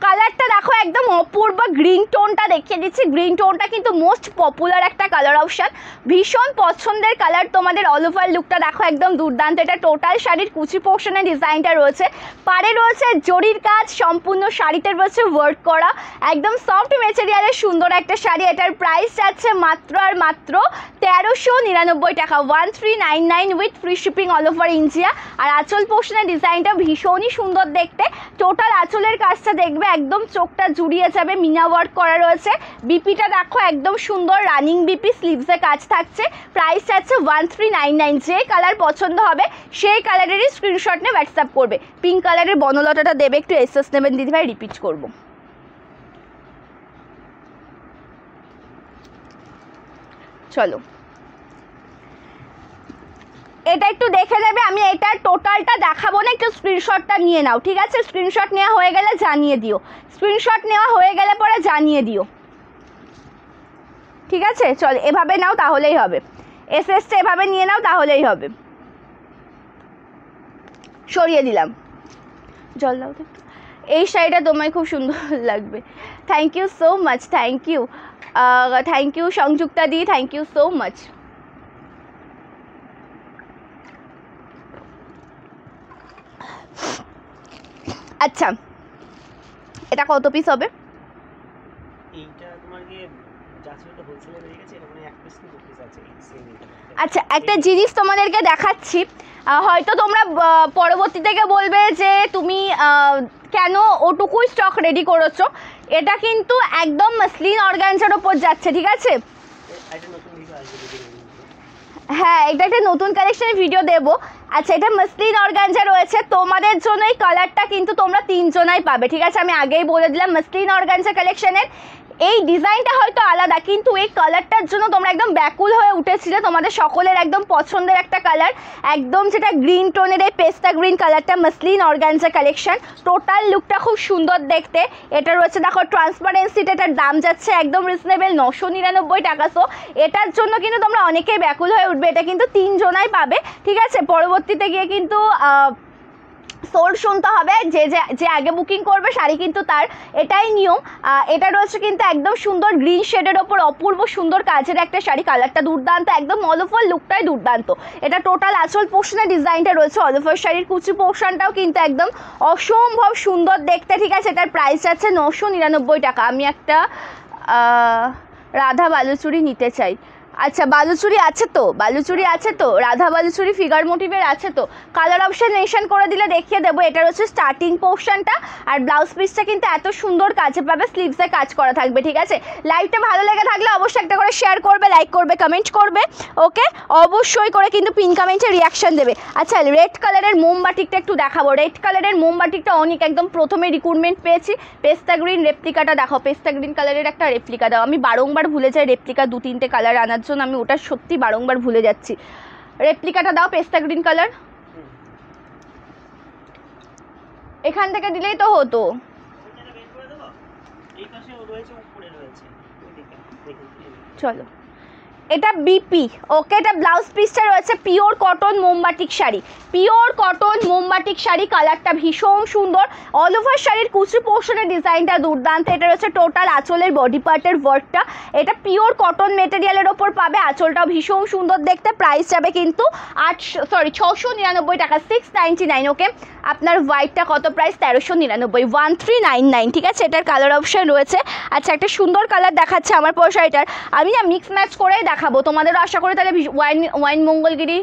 কালারটা দেখো একদম অপূর্ব, গ্রিন টোনটা দেখিয়ে দিচ্ছি। গ্রিন টোনটা কিন্তু মোস্ট পপুলার একটা কালার অপশান, ভীষণ পছন্দের কালার তোমাদের। অল ওভার লুকটা দেখো একদম দুর্দান্ত। এটা টোটাল শাড়ির কুচি পোর্শনের ডিজাইনটা রয়েছে, পাড়ে রয়েছে জরির কাজ, সম্পূর্ণ শাড়িতে রয়েছে ওয়ার্ক করা, একদম সফট মেটেরিয়ালের সুন্দর একটা শাড়ি। এটার প্রাইস যাচ্ছে মাত্র আর মাত্র 1399 টাকা, 1399 with free shipping all over India. আর আঁচল পোর্শনের ডিজাইনটা ভীষণই সুন্দর দেখতে। টোটাল আঁচলের কাজটা দেখবে একদম চোখটা জুড়িয়ে যাবে, মিনা ওয়ার্ক করা রয়েছে। বিপিটা দেখো একদম সুন্দর রানিং বিপি, স্লিভসে কাজ থাকছে। প্রাইস আছে 1399। যে কালার পছন্দ হবে সেই কালারেরই স্ক্রিনশট নিয়ে হোয়াটসঅ্যাপ করবে। পিঙ্ক কালারের বনলতাটা দেবে, একটু এসএস নেবেন দিদিভাই, রিপিট করব। চলো এটা একটু দেখে নেবে, আমি এটা টোটালটা দেখাবো না, একটু স্ক্রিনশটটা নিয়ে নাও, ঠিক আছে? স্ক্রিনশট নেওয়া হয়ে গেলে জানিয়ে দিও, স্ক্রিনশট নেওয়া হয়ে গেলে পরে জানিয়ে দিও, ঠিক আছে? চল এভাবে নাও তাহলেই হবে, এসএসটা এভাবে নিয়ে নাও তাহলেই হবে। সরিয়ে দিলাম, জল দাও তো একটু। এই শাড়িটা তোমায় খুব সুন্দর লাগবে। Thank you so much, thank you Sanjukta di, thank you so much. আচ্ছা এটা কত পিস হবে? এইটা তোমার কি যাচ্ছে তো হোলসেলে বেরিয়ে গেছে, এটা মানে এক পিস কি দু পিস আছে এই সেম। আচ্ছা একটা জিনিস তোমাদেরকে দেখাচ্ছি, হয়তো তোমরা পরবর্তী থেকে বলবে যে তুমি কেন ওটুকুই স্টক রেডি করেছো। এটা কিন্তু একদম মসলিন অর্গানজার ওপর যাচ্ছে, ঠিক আছে? এটা নতুন ভিডিও আসবে, হ্যাঁ এটা একটা নতুন কালেকশনের ভিডিও দেবো। আচ্ছা এটা মসলিন অর্গানজা রয়েছে, তোমাদের জন্য এই কালারটা কিন্তু তোমরা তিনজনাই পাবে, ঠিক আছে? আমি আগেই বলে দিলাম মসলিন অর্গানজা কালেকশনের এই ডিজাইনটা হয়তো আলাদা, কিন্তু এই কালারটার জন্য তোমরা একদম ব্যাকুল হয়ে উঠেছিলে। তোমাদের সকলের একদম পছন্দের একটা কালার, একদম যেটা গ্রিন টোনের, এই পেস্তা গ্রিন কালারটা মসলিন অর্গানজা কালেকশন। টোটাল লুকটা খুব সুন্দর দেখতে। এটা রয়েছে দেখো ট্রান্সপারেন্সিটা, এটার দাম যাচ্ছে একদম রিজনেবল 999 টাকা। সো এটার জন্য কিন্তু তোমরা অনেকেই ব্যাকুল হয়ে উঠবে, এটা কিন্তু তিনজনাই পাবে, ঠিক আছে? পরবর্তীতে গিয়ে কিন্তু সোল্ড শুনতে হবে, যে আগে বুকিং করবে শাড়ি কিন্তু তার, এটাই নিয়ম। এটা রয়েছে কিন্তু একদম সুন্দর গ্রিন শেডের ওপর অপূর্ব সুন্দর কাজের একটা শাড়ি, কালারটা দুর্দান্ত, একদম অল ওভার লুকটাই দুর্দান্ত। এটা টোটাল আঁচল পোর্শনের ডিজাইনটা রয়েছে, অল ওভার শাড়ির কুচি পোর্শনটাও কিন্তু একদম অসম্ভব সুন্দর দেখতে, ঠিক আছে? এটার প্রাইস আছে 999 টাকা। আমি একটা রাধা বালুচুরি নিতে চাই। আচ্ছা বালুচুরি আছে তো, বালুচুরি আছে তো, রাধা বালুচুরি ফিগার মোটিভের আছে তো। কালার অপশান মেনশন করে দিলে দেখিয়ে দেবো। এটা হচ্ছে স্টার্টিং পোর্শনটা, আর ব্লাউজ পিসটা কিন্তু এত সুন্দর কাজে পাবে, স্লিভসে কাজ করা থাকবে, ঠিক আছে? লাইভটা ভালো লেগে থাকলে অবশ্যই একটা করে শেয়ার করবে, লাইক করবে, কমেন্ট করবে, ওকে? অবশ্যই করে কিন্তু পিন কমেন্টে রিয়াকশন দেবে। আচ্ছা রেড কালারের মোমবাটিকটা একটু দেখাবো। রেড কালারের মোমবাটিকটা অনেক একদম প্রথমে রিক্রুটমেন্ট পেয়েছি। পেস্তা গ্রিন রেপ্লিকাটা দেখো, পেস্তা গ্রিন কালারের একটা রেপ্লিকা দাও। আমি বারংবার ভুলে যাই রেপ্লিকা 2-3টে কালার আনার জন্য, আমি ওটা সত্যি বারংবার ভুলে যাচ্ছি। রেপ্লিকাটা দাও পেস্তা গ্রিন কালার, এখান থেকে দিলেই তো হতো। চলো এটা বিপি, ওকে? এটা ব্লাউজ পিসটা রয়েছে পিওর কটন মোমবাটিক শাড়ি, পিওর কটন মোমবাটিক শাড়ি, কালারটা ভীষণ সুন্দর। অল ওভার শাড়ির কুচি পোর্শনের ডিজাইনটা দুর্দান্ত। এটা রয়েছে টোটাল আঁচলের বডি পার্টের ওয়ার্কটা, এটা পিওর কটন মেটেরিয়ালের ওপর পাবে। আঁচলটাও ভীষণ সুন্দর দেখতে। প্রাইস যাবে কিন্তু 699 টাকা, 699, ওকে? আপনার হোয়াইটটা কত প্রাইস? 1399, 1399, ঠিক আছে? এটার কালার অপশান রয়েছে। আচ্ছা একটা সুন্দর কালার দেখাচ্ছে আমার পর শাড়িটার, আমি না মিক্স ম্যাচ করেই দেখাবো তোমাদেরও আশা করি। তাহলে ওয়াইন মঙ্গলগিরি,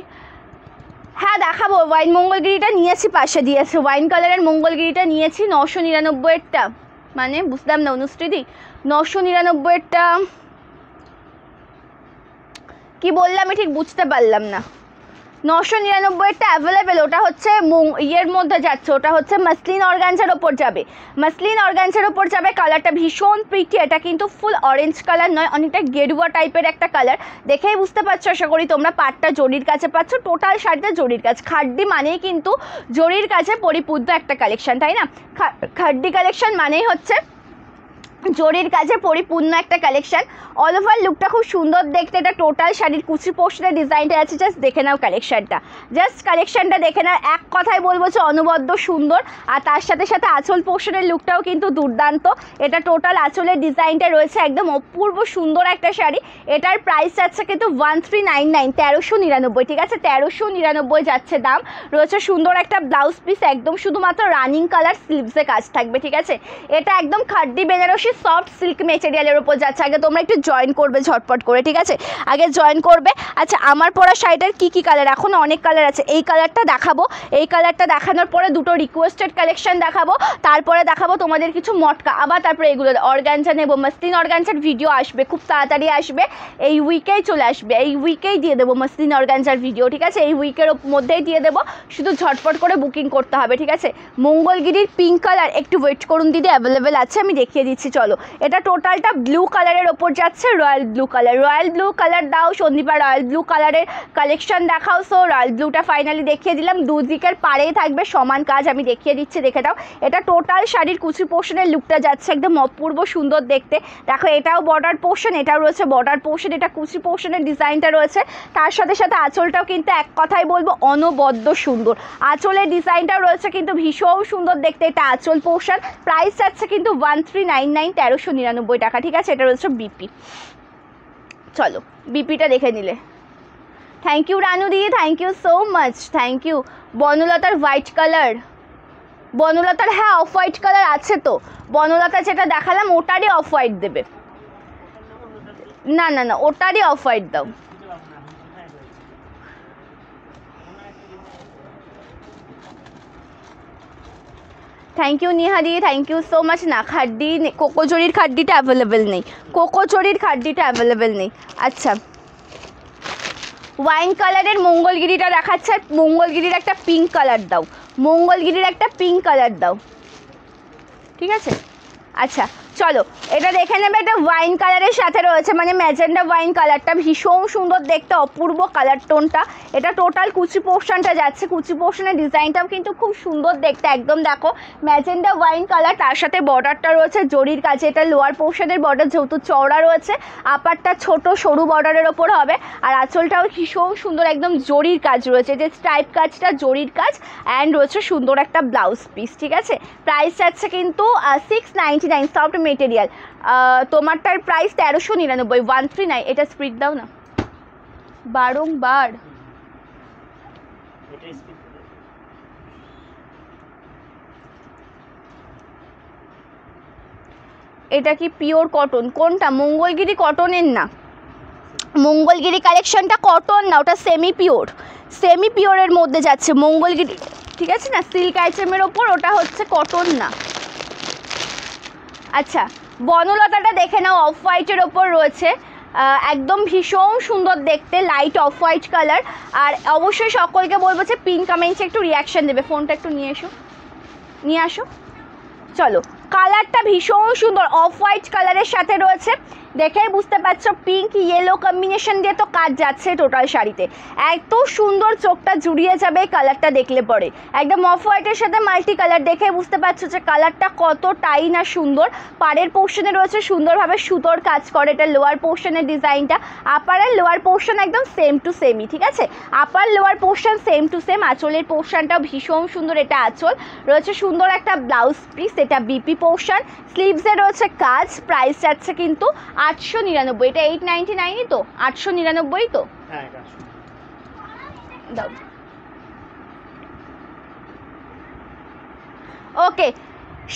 হ্যাঁ দেখাবো। ওয়াইন মঙ্গলগিরিটা নিয়েছি, পাশে দিয়েছে ওয়াইন কালারের মঙ্গলগিরিটা নিয়েছি 999-এরটা, মানে বুঝলাম না অনুশ্রীদি, 999-এরটা কি বললাম আমি ঠিক বুঝতে পারলাম না। 999-এরটা অ্যাভেলেবেল, ওটা হচ্ছে ইয়ের মধ্যে যাচ্ছে, ওটা হচ্ছে মসলিন অর্গানজার ওপর যাবে, মসলিন অর্গানজার ওপর যাবে। কালারটা ভীষণ প্রিটি, এটা কিন্তু ফুল অরেঞ্জ কালার নয়, অনেকটা গেরুয়া টাইপের একটা কালার, দেখেই বুঝতে পারছো আশা করি তোমরা। পাটটা জরির কাছে পাচ্ছ, টোটাল শাড়িতে জরির কাজ। খাড্ডি মানেই কিন্তু জরির কাছে পরিপূর্ণ একটা কালেকশন, তাই না? খাড্ডি কালেকশন মানেই হচ্ছে জরির কাজে পরিপূর্ণ একটা কালেকশন। অল ওভার লুকটা খুব সুন্দর দেখতে। এটা টোটাল শাড়ির কুচি পোর্শনের ডিজাইনটা আছে, জাস্ট দেখে নাও কালেকশনটা, জাস্ট কালেকশনটা দেখে নাও। এক কথায় বলবো যে অনবদ্য সুন্দর। আর তার সাথে সাথে আঁচল পোর্শনের লুকটাও কিন্তু দুর্দান্ত। এটা টোটাল আঁচলের ডিজাইনটা রয়েছে একদম অপূর্ব সুন্দর একটা শাড়ি। এটার প্রাইস যাচ্ছে কিন্তু 1399, 1399, ঠিক আছে, 1399 যাচ্ছে দাম। রয়েছে সুন্দর একটা ব্লাউজ পিস, একদম শুধুমাত্র রানিং কালার, স্লিভসে কাজ থাকবে, ঠিক আছে। এটা একদম খাড্ডি বেনারসি সফট সিল্ক মেটেরিয়ালের উপর যাচ্ছে। আগে তোমরা একটু জয়েন করবে ঝটপট করে, ঠিক আছে, আগে জয়েন করবে। আচ্ছা, আমার পরা শাড়িটার কী কালার, এখন অনেক কালার আছে। এই কালারটা দেখাবো, এই কালারটা দেখানোর পরে দুটো রিকোয়েস্টেড কালেকশন দেখাবো, তারপরে দেখাবো তোমাদের কিছু মটকা, আবার তারপরে এগুলো অর্গানজা নেবো। মসলিন অর্গানজার ভিডিও আসবে, খুব তাড়াতাড়ি আসবে, এই উইকেই চলে আসবে, এই উইকেই দিয়ে দেবো মসলিন অর্গানজার ভিডিও, ঠিক আছে, এই উইকের মধ্যেই দিয়ে দেবো। শুধু ঝটপট করে বুকিং করতে হবে, ঠিক আছে। মঙ্গলগিরির পিঙ্ক কালার, একটু ওয়েট করুন দিদি, অ্যাভেলেবেল আছে, আমি দেখিয়ে দিচ্ছি। চলো, এটা টোটালটা ব্লু কালারের ওপর যাচ্ছে, royal blue colour. Royal blue colour দাও সন্দীপা, রয়্যাল ব্লু কালারের কালেকশন দেখাও। সো রয়্যাল ব্লুটা ফাইনালি দেখিয়ে দিলাম, দুদিকের পাড়েই থাকবে সমান কাজ, আমি দেখিয়ে দিচ্ছি, দেখে দাও। এটা টোটাল শাড়ির কুচি পোর্শনের লুকটা যাচ্ছে একদম অপূর্ব সুন্দর দেখতে। দেখো, এটাও বর্ডার পোর্শন, এটাও রয়েছে বর্ডার পোর্শন, এটা কুচি পোর্শনের ডিজাইনটা রয়েছে। তার সাথে সাথে আঁচলটাও কিন্তু এক কথায় বলবো অনবদ্য সুন্দর। আঁচলের ডিজাইনটাও রয়েছে কিন্তু ভীষণ সুন্দর দেখতে। এটা আঁচল পোর্শন, প্রাইস যাচ্ছে কিন্তু 1399, 1399 টাকা, ঠিক আছে। এটা রয়েছে বিপি। চলো, বিপিটা দেখে নিলে। Thank you Ranu di, thank you so much, thank you. বনলতার হোয়াইট কালার, বনলতার হ্যাঁ অফ হোয়াইট কালার আছে তো। বনলতা যেটা দেখালাম ওটারই অফ হোয়াইট দেবে। না না না, ওটারই অফ হোয়াইট দাও। থ্যাংক ইউ নিহাদি, থ্যাংক ইউ সো মাচ। না, খাড্ডি কোকোচুরির খাড্ডিটা অ্যাভেলেবেল নেই, কোকোচুরির খাড্ডিটা অ্যাভেলেবেল নেই। আচ্ছা, ওয়াইন কালারের মঙ্গলগিরিটা দেখাচ্ছে, আর মঙ্গলগিরির একটা পিঙ্ক কালার দাও, মঙ্গলগিরির একটা পিঙ্ক কালার দাও, ঠিক আছে। আচ্ছা চলো, এটা দেখে নেবে। এটা ওয়াইন কালারের সাথে রয়েছে, মানে ম্যাজেন্ডা ওয়াইন কালারটা ভীষণ সুন্দর দেখতে, অপূর্ব কালার টোনটা। এটা টোটাল কুচি পোর্শনটা যাচ্ছে, কুচি পোর্শনের ডিজাইনটাও কিন্তু খুব সুন্দর দেখতে, একদম দেখো ম্যাজেন্ডা ওয়াইন কালার। তার সাথে বর্ডারটা রয়েছে জরির কাছে। এটা লোয়ার পোর্শনের বর্ডার যেহেতু চওড়া রয়েছে, আপারটা ছোট সরু বর্ডারের ওপর হবে। আর আঁচলটাও ভীষণ সুন্দর, একদম জরির কাজ রয়েছে, যে স্ট্রাইপ কাজটা জরির কাজ, অ্যান্ড রয়েছে সুন্দর একটা ব্লাউজ পিস, ঠিক আছে। প্রাইস যাচ্ছে কিন্তু 699 সফট মেটেরিয়াল। তোমারটার প্রাইস 1399, 139। এটা স্প্রিট দাও না বারংবার। এটা কি পিওর কটন? কোনটা? মঙ্গলগিরি কটনের না, মঙ্গলগিরি কালেকশনটা কটন না, ওটা সেমি পিওর, সেমি পিওরের মধ্যে যাচ্ছে মঙ্গলগিরি, ঠিক আছে না, সিল্ক আইটেমের ওপর, ওটা হচ্ছে কটন না। আচ্ছা, বনলতাটা দেখে নাও, অফ হোয়াইটের ওপর রয়েছে, একদম ভীষণ সুন্দর দেখতে, লাইট অফ হোয়াইট কালার। আর অবশ্যই সকলকে বলবো যে পিন কমেন্টসে একটু রিয়াকশান দেবে। ফোনটা একটু নিয়ে এসো, নিয়ে আসো। চলো, কালারটা ভীষণ সুন্দর, অফ হোয়াইট কালারের সাথে রয়েছে, দেখেই বুঝতে পারছো পিঙ্ক ইয়েলো কম্বিনেশন দিয়ে তো কাজ যাচ্ছে টোটাল শাড়িতে। এত সুন্দর, চোখটা জুড়িয়ে যাবে এই কালারটা দেখলে পরে। একদম অফ হোয়াইটের সাথে মাল্টি কালার, দেখে বুঝতে পারছো যে কালারটা কতটাই না সুন্দর। পাড়ের পোর্শনে রয়েছে সুন্দরভাবে সুতোর কাজ করে। এটা লোয়ার পোর্শনের ডিজাইনটা, আপার আর লোয়ার পোর্শন একদম সেম টু সেমই, ঠিক আছে। Upper lower portion same to same. আঁচলের পোর্শনটাও ভীষণ সুন্দর, এটা আঁচল রয়েছে সুন্দর একটা ব্লাউজ পিস, এটা বিপি পোর্শন। স্লিভসে রয়েছে কাজ। প্রাইস যাচ্ছে কিন্তু 899। এটা 899ই তো, 899 তো, দাও। ওকে,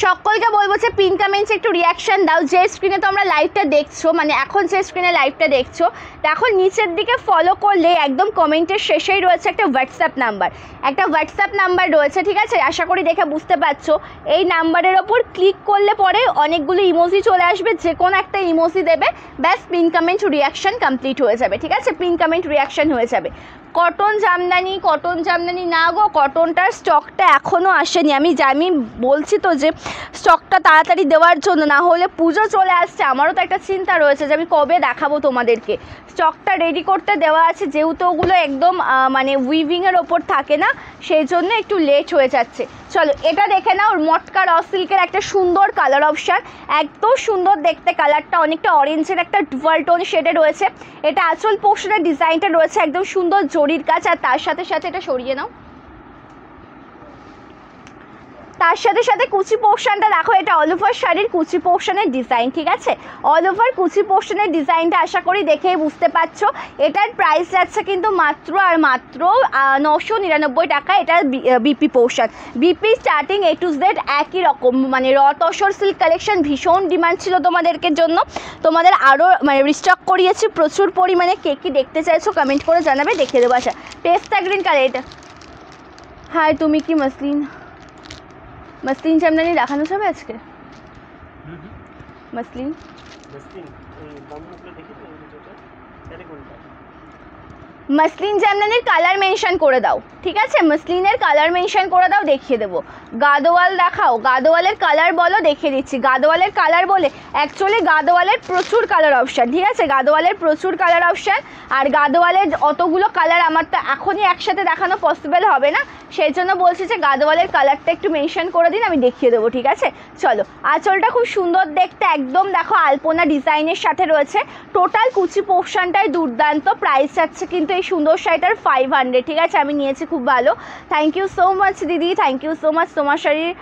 সকলকে বলবো যে পিন কমেন্টসে একটু রিয়াকশান দাও। যে স্ক্রিনে তোমরা লাইভটা দেখছো, মানে এখন যে স্ক্রিনে লাইভটা দেখছো, দেখো নিচের দিকে ফলো করলে একদম কমেন্টের শেষেই রয়েছে একটা হোয়াটসঅ্যাপ নাম্বার, একটা হোয়াটসঅ্যাপ নাম্বার রয়েছে, ঠিক আছে। আশা করি দেখে বুঝতে পারছো। এই নাম্বারের ওপর ক্লিক করলে পরে অনেকগুলো ইমোজি চলে আসবে, যে কোনো একটা ইমোজি দেবে, ব্যাস পিন কমেন্ট রিয়াকশান কমপ্লিট হয়ে যাবে, ঠিক আছে। পিন কমেন্ট রিয়াকশান হয়ে যাবে। কটন জামদানি, কটন জামদানি না গো, কটনটার স্টকটা এখনও আসেনি। আমি বলছি তো যে স্টকটা তাড়াতাড়ি দেওয়ার জন্য, না হলে পুজো চলে আসছে, আমারও তো একটা চিন্তা রয়েছে যে আমি কবে দেখাবো তোমাদেরকে। স্টকটা রেডি করতে দেওয়া আছে, যেহেতু ওগুলো একদম মানে উইভিংয়ের ওপর থাকে না, সেই জন্য একটু লেট হয়ে যাচ্ছে। চলো এটা দেখে নাও, মটকা র সিল্কের একটা সুন্দর কালার অপশান, একদম সুন্দর দেখতে। কালারটা অনেকটা অরেঞ্জের একটা ডুয়াল টোন শেডে রয়েছে। এটা আঁচল পোর্শনের ডিজাইনটা রয়েছে একদম সুন্দর জরির কাজ, আর তার সাথে সাথে এটা সরিয়ে নাও, তার সাথে সাথে কুচি পোর্শনটা দেখো, এটা অল ওভার শাড়ির কুচি পোর্শনের ডিজাইন, ঠিক আছে? অল ওভার কুচি পোর্শনের ডিজাইনটা আশা করি দেখেই বুঝতে পারছো। এটার প্রাইস যাচ্ছে কিন্তু মাত্র আর মাত্র 999 টাকা। এটার BP portion, BP starting A to Z একই রকম, মানে র তসর সিল্ক কালেকশন ভীষণ ডিমান্ড ছিল তোমাদেরকে জন্য, তোমাদের আরও মানে রিস্টক করিয়েছি প্রচুর পরিমাণে। কে কী দেখতে চাইছো কমেন্ট করে জানাবে, দেখে দেবো। আচ্ছা পেস্তা গ্রিন কালার এটা। হাই তুমি কি মসলিন জামদানি দেখানো যাবে আজকে? মসলিন মসলিন জামদানির কালার মেনশন করে দাও, ঠিক আছে? মসলিনের কালার মেনশন করে দাও, দেখিয়ে দেবো। গাদোয়াল দেখাও, গাদোয়ালের কালার বলো, দেখিয়ে দিচ্ছি। গাদোয়ালের কালার বলে অ্যাকচুয়ালি গাদোয়ালের প্রচুর কালার অপশান, ঠিক আছে? গাদোয়ালের প্রচুর কালার অপশান, আর গাদোয়ালের অতগুলো কালার আমার তো এখনই একসাথে দেখানো পসিবল হবে না, সেই জন্য বলছি যে গাদোয়ালের কালারটা একটু মেনশন করে দিন, আমি দেখিয়ে দেবো, ঠিক আছে? চলো আঁচলটা খুব সুন্দর দেখতে, একদম দেখো আলপনা ডিজাইনের সাথে রয়েছে। টোটাল কুচি পোর্শনটাই দুর্দান্ত। প্রাইস যাচ্ছে কিন্তু এই সুন্দর শাড়িটার 500, ঠিক আছে? আমি নিয়েছি, খুব ভালো। থ্যাংক ইউ সো মাচ দিদি, থ্যাংক ইউ সো মাচ। তোমার শাড়ির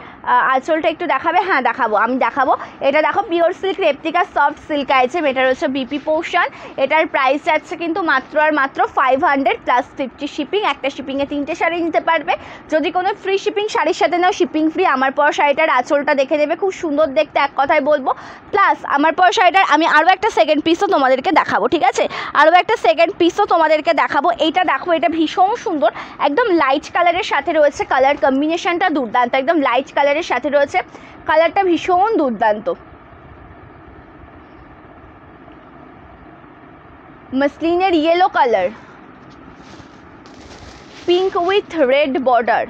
আঁচলটা একটু দেখাবে? হ্যাঁ দেখাবো, আমি দেখাবো। এটা দেখো pure silk replica soft silk item, এটা রয়েছে বিপি পোর্শন। এটার প্রাইস যাচ্ছে কিন্তু মাত্র আর মাত্র 500 প্লাস 50 শিপিং। একটা শিপিংয়ে 3টে শাড়ি নিতে পারবে। যদি কোনো ফ্রি শিপিং শাড়ির সাথে নাও, শিপিং ফ্রি। আমার পর শাড়িটার আঁচলটা দেখে নেবে, খুব সুন্দর দেখতে, এক কথায় বলবো। প্লাস আমার পর শাড়িটার আমি আরও একটা সেকেন্ড পিসও তোমাদেরকে দেখাবো, ঠিক আছে? আরও একটা সেকেন্ড পিসও তোমাদেরকে দেখাবো। এইটা দেখো, এটা ভীষণ সুন্দর, একদম লাইট কালারের সাথে রয়েছে। কালার কম্বিনেশনটা দুর্দান্ত, একদম লাইট কালারের সাথে রয়েছে। কালারটা ভীষণ দুর্দান্ত। মসলিনের yellow colour, pink with red border.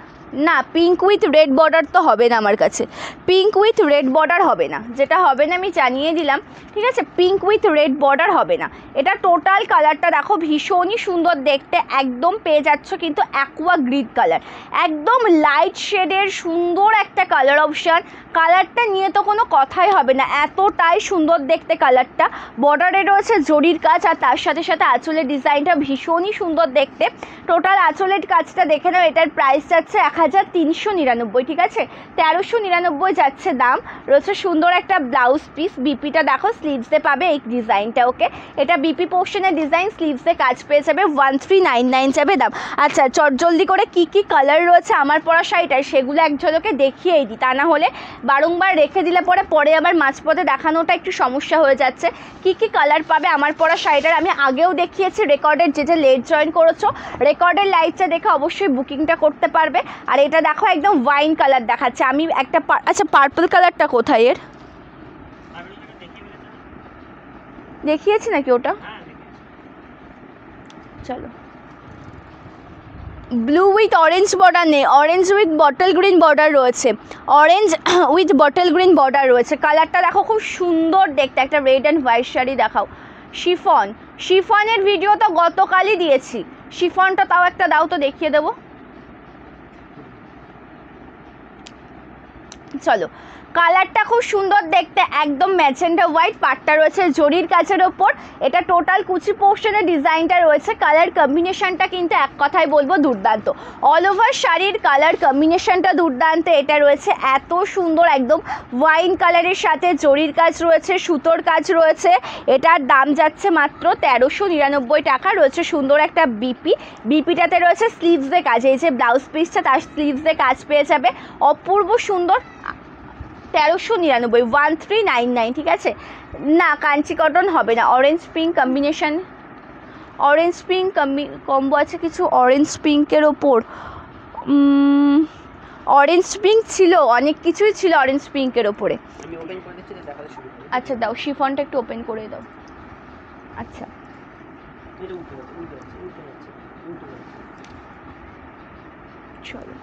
না, পিঙ্ক উইথ রেড বর্ডার তো হবে না আমার কাছে, পিঙ্ক উইথ রেড বর্ডার হবে না। যেটা হবে না আমি জানিয়ে দিলাম, ঠিক আছে? পিঙ্ক উইথ রেড বর্ডার হবে না। এটা টোটাল কালারটা দেখো ভীষণই সুন্দর দেখতে, একদম পেয়ে যাচ্ছ কিন্তু অ্যাকোয়া গ্রিন কালার, একদম লাইট শেডের সুন্দর একটা কালার অপশান। কালারটা নিয়ে তো কোনো কথাই হবে না, এতটাই সুন্দর দেখতে কালারটা। বর্ডারে রয়েছে জরির কাজ, আর তার সাথে সাথে আঁচলের ডিজাইনটা ভীষণই সুন্দর দেখতে। টোটাল আঁচলের কাজটা দেখে নাও। এটার প্রাইস যাচ্ছে 1399, ঠিক আছে? 1399 যাচ্ছে দাম। রয়েছে সুন্দর একটা ব্লাউজ পিস, বিপিটা দেখো, স্লিভসে পাবে এই ডিজাইনটা, ওকে? এটা বিপি পোর্শনের ডিজাইন, স্লিভসে কাজ পেয়ে যাবে, 1399 যাবে দাম। আচ্ছা চটজলদি করে কি কি কালার রয়েছে আমার পরা শাড়িটায় সেগুলো এক ঝলকে দেখিয়েই দিই, তা না হলে বারংবার রেখে দিলে পরে আবার মাঝপথে দেখানোটা একটু সমস্যা হয়ে যাচ্ছে। কি কি কালার পাবে আমার পরা শাড়িটার আমি আগেও দেখিয়েছি। রেকর্ডের যে লেট জয়েন করেছো, রেকর্ডের লাইভটা দেখে অবশ্যই বুকিংটা করতে পারবে। আর এটা দেখো একদম ওয়াইন কালার দেখাচ্ছে, আমি একটা আচ্ছা পার্পল কালারটা কোথায় এর দেখিয়েছি নাকি ওটা? চলো ব্লু উইথ অরেঞ্জ বর্ডার নেই, orange with bottle green border রয়েছে, orange with bottle green border রয়েছে। কালারটা দেখো খুব সুন্দর দেখতে, একটা রেড অ্যান্ড হোয়াইট শাড়ি দেখাও। শিফনের ভিডিও তো গতকালই দিয়েছি, শিফনটা তাও একটা দাও তো, দেখিয়ে দেবো। চলো কালারটা খুব সুন্দর দেখতে, একদম ম্যাজেন্টা হোয়াইট, পাটটা রয়েছে জরির কাজের ওপর। এটা টোটাল কুচি পোর্শনের ডিজাইনটা রয়েছে। কালার কম্বিনেশনটা কিন্তু এক কথায় বলবো দুর্দান্ত। অল ওভার শাড়ির কালার কম্বিনেশনটা দুর্দান্ত। এটা রয়েছে এত সুন্দর, একদম ওয়াইন কালারের সাথে জরির কাজ রয়েছে, সুতোর কাজ রয়েছে। এটার দাম যাচ্ছে মাত্র 1399 টাকা। রয়েছে সুন্দর একটা বিপিটাতে রয়েছে স্লিভসে কাজ, এই যে ব্লাউজ পিসটা তার স্লিভসে কাজ পেয়ে যাবে, অপূর্ব সুন্দর। 1399, 1399, ঠিক আছে? না কাঞ্চি কটন হবে না, orange pink combination, orange pink combo আছে কিছু অরেঞ্জ পিঙ্কের ওপর। অরেঞ্জ পিঙ্ক ছিল, অনেক কিছুই ছিল অরেঞ্জ পিঙ্কের ওপরে। আচ্ছা দাও, শিফনটা একটু ওপেন করে দাও। আচ্ছা চলো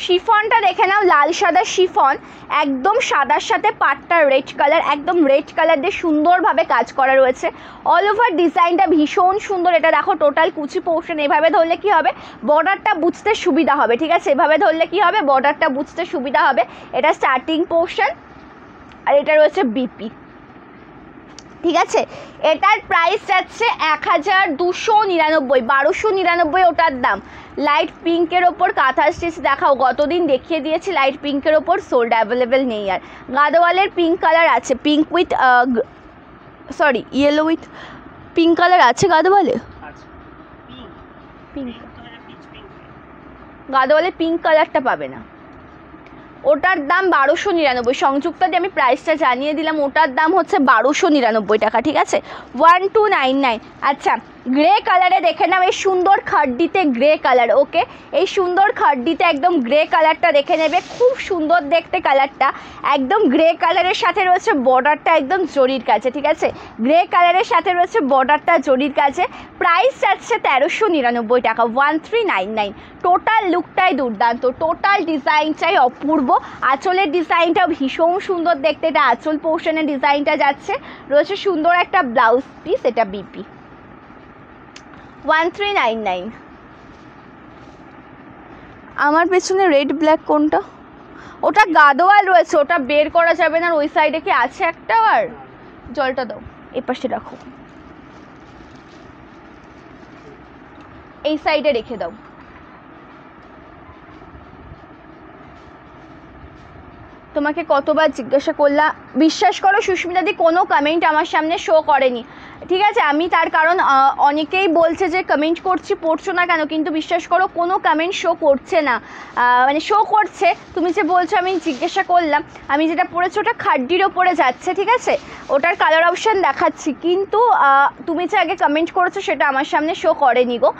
শিফনটা দেখে নাও, লাল সাদা শিফন, একদম সাদার সাথে পাটটা রেড কালার, একদম রেড কালার দিয়ে সুন্দরভাবে কাজ করা রয়েছে। অল ওভার ডিজাইনটা ভীষণ সুন্দর। এটা দেখো টোটাল কুচি পোর্শন। এভাবে ধরলে কি হবে, বর্ডারটা বুঝতে সুবিধা হবে, ঠিক আছে? এভাবে ধরলে কি হবে, বর্ডারটা বুঝতে সুবিধা হবে। এটা স্টার্টিং পোর্শন আর এটা রয়েছে বিপি, ঠিক আছে? এটার প্রাইস যাচ্ছে 1299, 1299 ওটার দাম। লাইট পিঙ্কের ওপর কাঁথা স্টিচ দেখাও, গতদিন দেখিয়ে দিয়েছি লাইট পিঙ্কের ওপর, সোল্ড অ্যাভেলেবেল নেই আর। গাদোয়ালের পিঙ্ক কালার আছে, pink with sorry yellow with pink colour আছে গাদোয়ালে। পিঙ্ক গাদোয়ালে পিঙ্ক কালারটা পাবে না, ওটার দাম 1299। সংযুক্তা দিয়ে আমি প্রাইসটা জানিয়ে দিলাম, ওটার দাম হচ্ছে 1299 টাকা, ঠিক আছে? 1299। আচ্ছা, গ্রে কালারে দেখে নাও, এই সুন্দর খাড্ডিতে গ্রে কালার। ওকে, এই সুন্দর খাড্ডিতে একদম গ্রে কালারটা দেখে নেবে, খুব সুন্দর দেখতে কালারটা। একদম গ্রে কালারের সাথে রয়েছে বর্ডারটা একদম জরির কাছে, ঠিক আছে? গ্রে কালারের সাথে রয়েছে বর্ডারটা জরির কাছে। প্রাইস যাচ্ছে 1399 টাকা, 1399। টোটাল লুকটাই দুর্দান্ত, টোটাল ডিজাইনটাই অপূর্ব। আঁচলের ডিজাইনটাও ভীষণ সুন্দর দেখতে, এটা আঁচল পোর্শনের ডিজাইনটা যাচ্ছে। রয়েছে সুন্দর একটা ব্লাউজ পিস, এটা বিপি, 1399। আমার পেছনে রেড ব্ল্যাক কোনটা? ওটা গাদোয়াল রয়েছে, ওটা বের করা যাবে না। ওই সাইডে কি আছে একটা? আর জলটা দাও, এই পাশে রাখো, এই সাইডে রেখে দাও। তোমাকে কতবার জিজ্ঞাসা করলাম, বিশ্বাস করো সুস্মিতাদি কোনো কমেন্ট আমার সামনে শো করেনি, ঠিক আছে? আমি তার কারণ অনেকেই বলছে যে কমেন্ট করছি পড়ছো না কেন, কিন্তু বিশ্বাস করো কোনো কমেন্ট শো করছে না, মানে শো করছে। তুমি যে বলছো, আমি জিজ্ঞাসা করলাম, আমি যেটা পড়েছি ওটা খাড্ডির ওপরে যাচ্ছে, ঠিক আছে? ওটার কালার অপশান দেখাচ্ছি, কিন্তু তুমি যে আগে কমেন্ট করেছো সেটা আমার সামনে শো করেনি গো।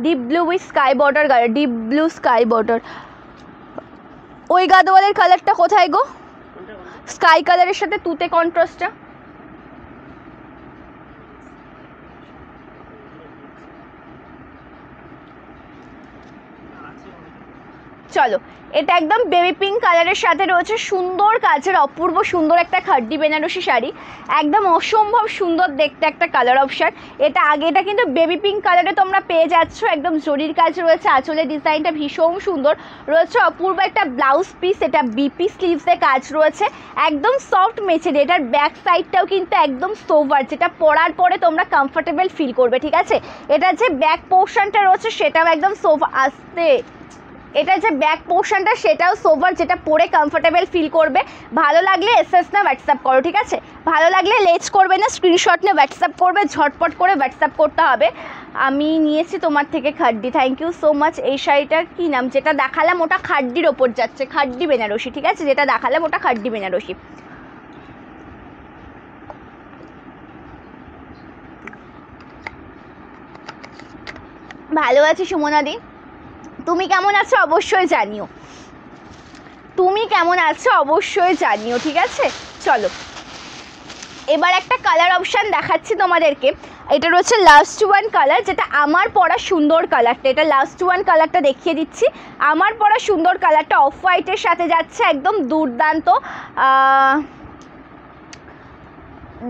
Deep blue with sky border, deep blue sky border. ওই গাদোয়ালের কালারটা কোথায় গো? স্কাই কালারের সাথে তুতে কন্ট্রাস্টটা। চলো, এটা একদম বেবি পিঙ্ক কালারের সাথে রয়েছে সুন্দর কাজের, অপূর্ব সুন্দর একটা খাড্ডি বেনারসি শাড়ি, একদম অসম্ভব সুন্দর দেখতে একটা কালার অপশান। এটা আগে, এটা কিন্তু বেবি পিঙ্ক কালারে তোমরা পেয়ে যাচ্ছ, একদম জরির কাজ রয়েছে, আঁচলের ডিজাইনটা ভীষণ সুন্দর রয়েছে, অপূর্ব একটা ব্লাউজ পিস, এটা বিপি স্লিভসে কাজ রয়েছে, একদম সফট মেচেড। এটার ব্যাক সাইডটাও কিন্তু একদম সোভার, যেটা পরার পরে তোমরা কমফোর্টেবল ফিল করবে, ঠিক আছে? এটা যে ব্যাক পোর্শনটা রয়েছে সেটাও একদম সোভার আসতে, এটা যে ব্যাক পোর্শনটা সেটাও সোভার, যেটা পরে কমফোর্টেবল ফিল করবে। ভালো লাগলে এসএস না হোয়াটসঅ্যাপ করো, ঠিক আছে? ভালো লাগলে লেজ করবে না, স্ক্রিনশট নিয়ে হোয়াটসঅ্যাপ করবে, ঝটপট করে হোয়াটসঅ্যাপ করতে হবে। আমি নিয়েছি তোমার থেকে খাড্ডি, থ্যাংক ইউ সো মাচ। এই শাড়িটার কী নাম? যেটা দেখালাম ওটা খাড্ডির ওপর যাচ্ছে, খাড্ডি বেনারসি, ঠিক আছে? যেটা দেখালাম ওটা খাড্ডি বেনারসি। ভালো আছি সুমনাদি, তুমি কেমন আছো অবশ্যই জানিও, তুমি কেমন আছো অবশ্যই জানিও, ঠিক আছে? চলো, এবার একটা কালার অপশান দেখাচ্ছি তোমাদেরকে। এটা রয়েছে লাস্ট ওয়ান কালার, যেটা আমার পরা সুন্দর কালারটা, এটা লাস্ট ওয়ান কালারটা দেখিয়ে দিচ্ছি। আমার পরা সুন্দর কালারটা অফ হোয়াইটের সাথে যাচ্ছে, একদম দুর্দান্ত।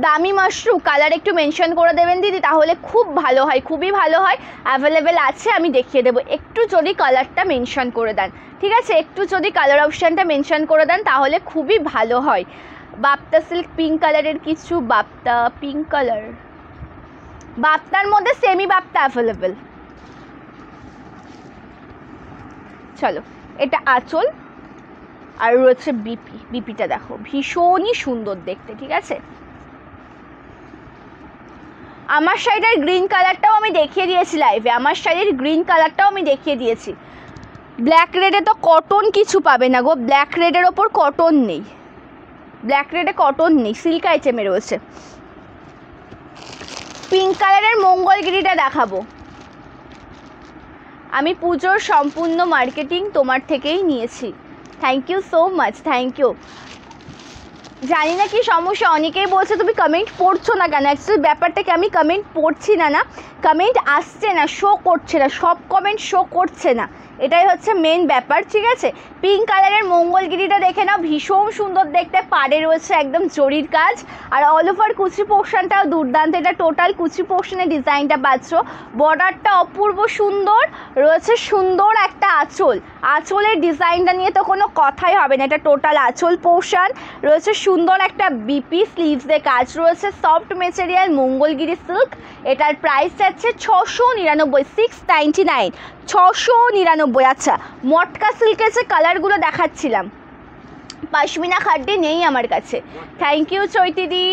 দামি মাশরু কালার একটু মেনশন করে দেবেন দিদি, তাহলে খুব ভালো হয়, খুবই ভালো হয়। অ্যাভেলেবেল আছে, আমি দেখিয়ে দেবো। একটু যদি কালারটা মেনশন করে দেন, ঠিক আছে? একটু যদি কালার অপশানটা মেনশন করে দেন তাহলে খুবই ভালো হয়। বাপ্তা সিল্ক পিঙ্ক কালারের কিছু, বাপ্তা পিঙ্ক কালার, বাপ্তার মধ্যে সেমি বাপ্তা অ্যাভেলেবেল। চলো, এটা আঁচল আর রয়েছে বিপি, বিপিটা দেখো ভীষণই সুন্দর দেখতে, ঠিক আছে? আমার শাড়িটার গ্রিন কালারটাও আমি দেখিয়ে দিয়েছি লাইভে, আমার শাড়ির গ্রিন কালারটাও আমি দেখিয়ে দিয়েছি। ব্ল্যাক রেডে তো কটন কিছু পাবে না গো, ব্ল্যাক রেডের ওপর কটন নেই, ব্ল্যাক রেডে কটন নেই, সিল্ক আইটেমে রয়েছে। পিঙ্ক কালারের মঙ্গলগিরিটা দেখাবো। আমি পুজোর সম্পূর্ণ মার্কেটিং তোমার থেকেই নিয়েছি, thank you so much, thank you. জানি না কি সমস্যা, অনেকেই বলছে তুমি কমেন্ট পড়ছো না কেন। অ্যাকচুয়ালি ব্যাপারটা কি, আমি কমেন্ট পড়ছি না, কমেন্ট আসছে না, শো করছে না, সব কমেন্ট শো করছে না, এটাই হচ্ছে মেন ব্যাপার, ঠিক আছে। পিঙ্ক কালারের মঙ্গলগিরিটা দেখে নাও, ভীষণ সুন্দর দেখতে, পাড়ে রয়েছে একদম জরির কাজ, আর অল ওভার কুচি পোর্শনটাও দুর্দান্ত। এটা টোটাল কুচি পোর্শনের ডিজাইনটা পাচ্ছ, বর্ডারটা অপূর্ব সুন্দর রয়েছে, সুন্দর একটা আঁচল, আঁচলের ডিজাইনটা নিয়ে তো কোনো কথাই হবে না, এটা টোটাল আঁচল পোর্শন রয়েছে, সুন্দর একটা বিপি স্লিভসে কাজ রয়েছে, সফট মেটেরিয়াল মঙ্গলগিরি সিল্ক। এটার প্রাইস যাচ্ছে 699, 699, 699। আচ্ছা, মটকা সিল্কের যে কালারগুলো দেখাচ্ছিলাম, পশমিনা খাড্ডি নেই আমার কাছে। Thank you চৈতিদি।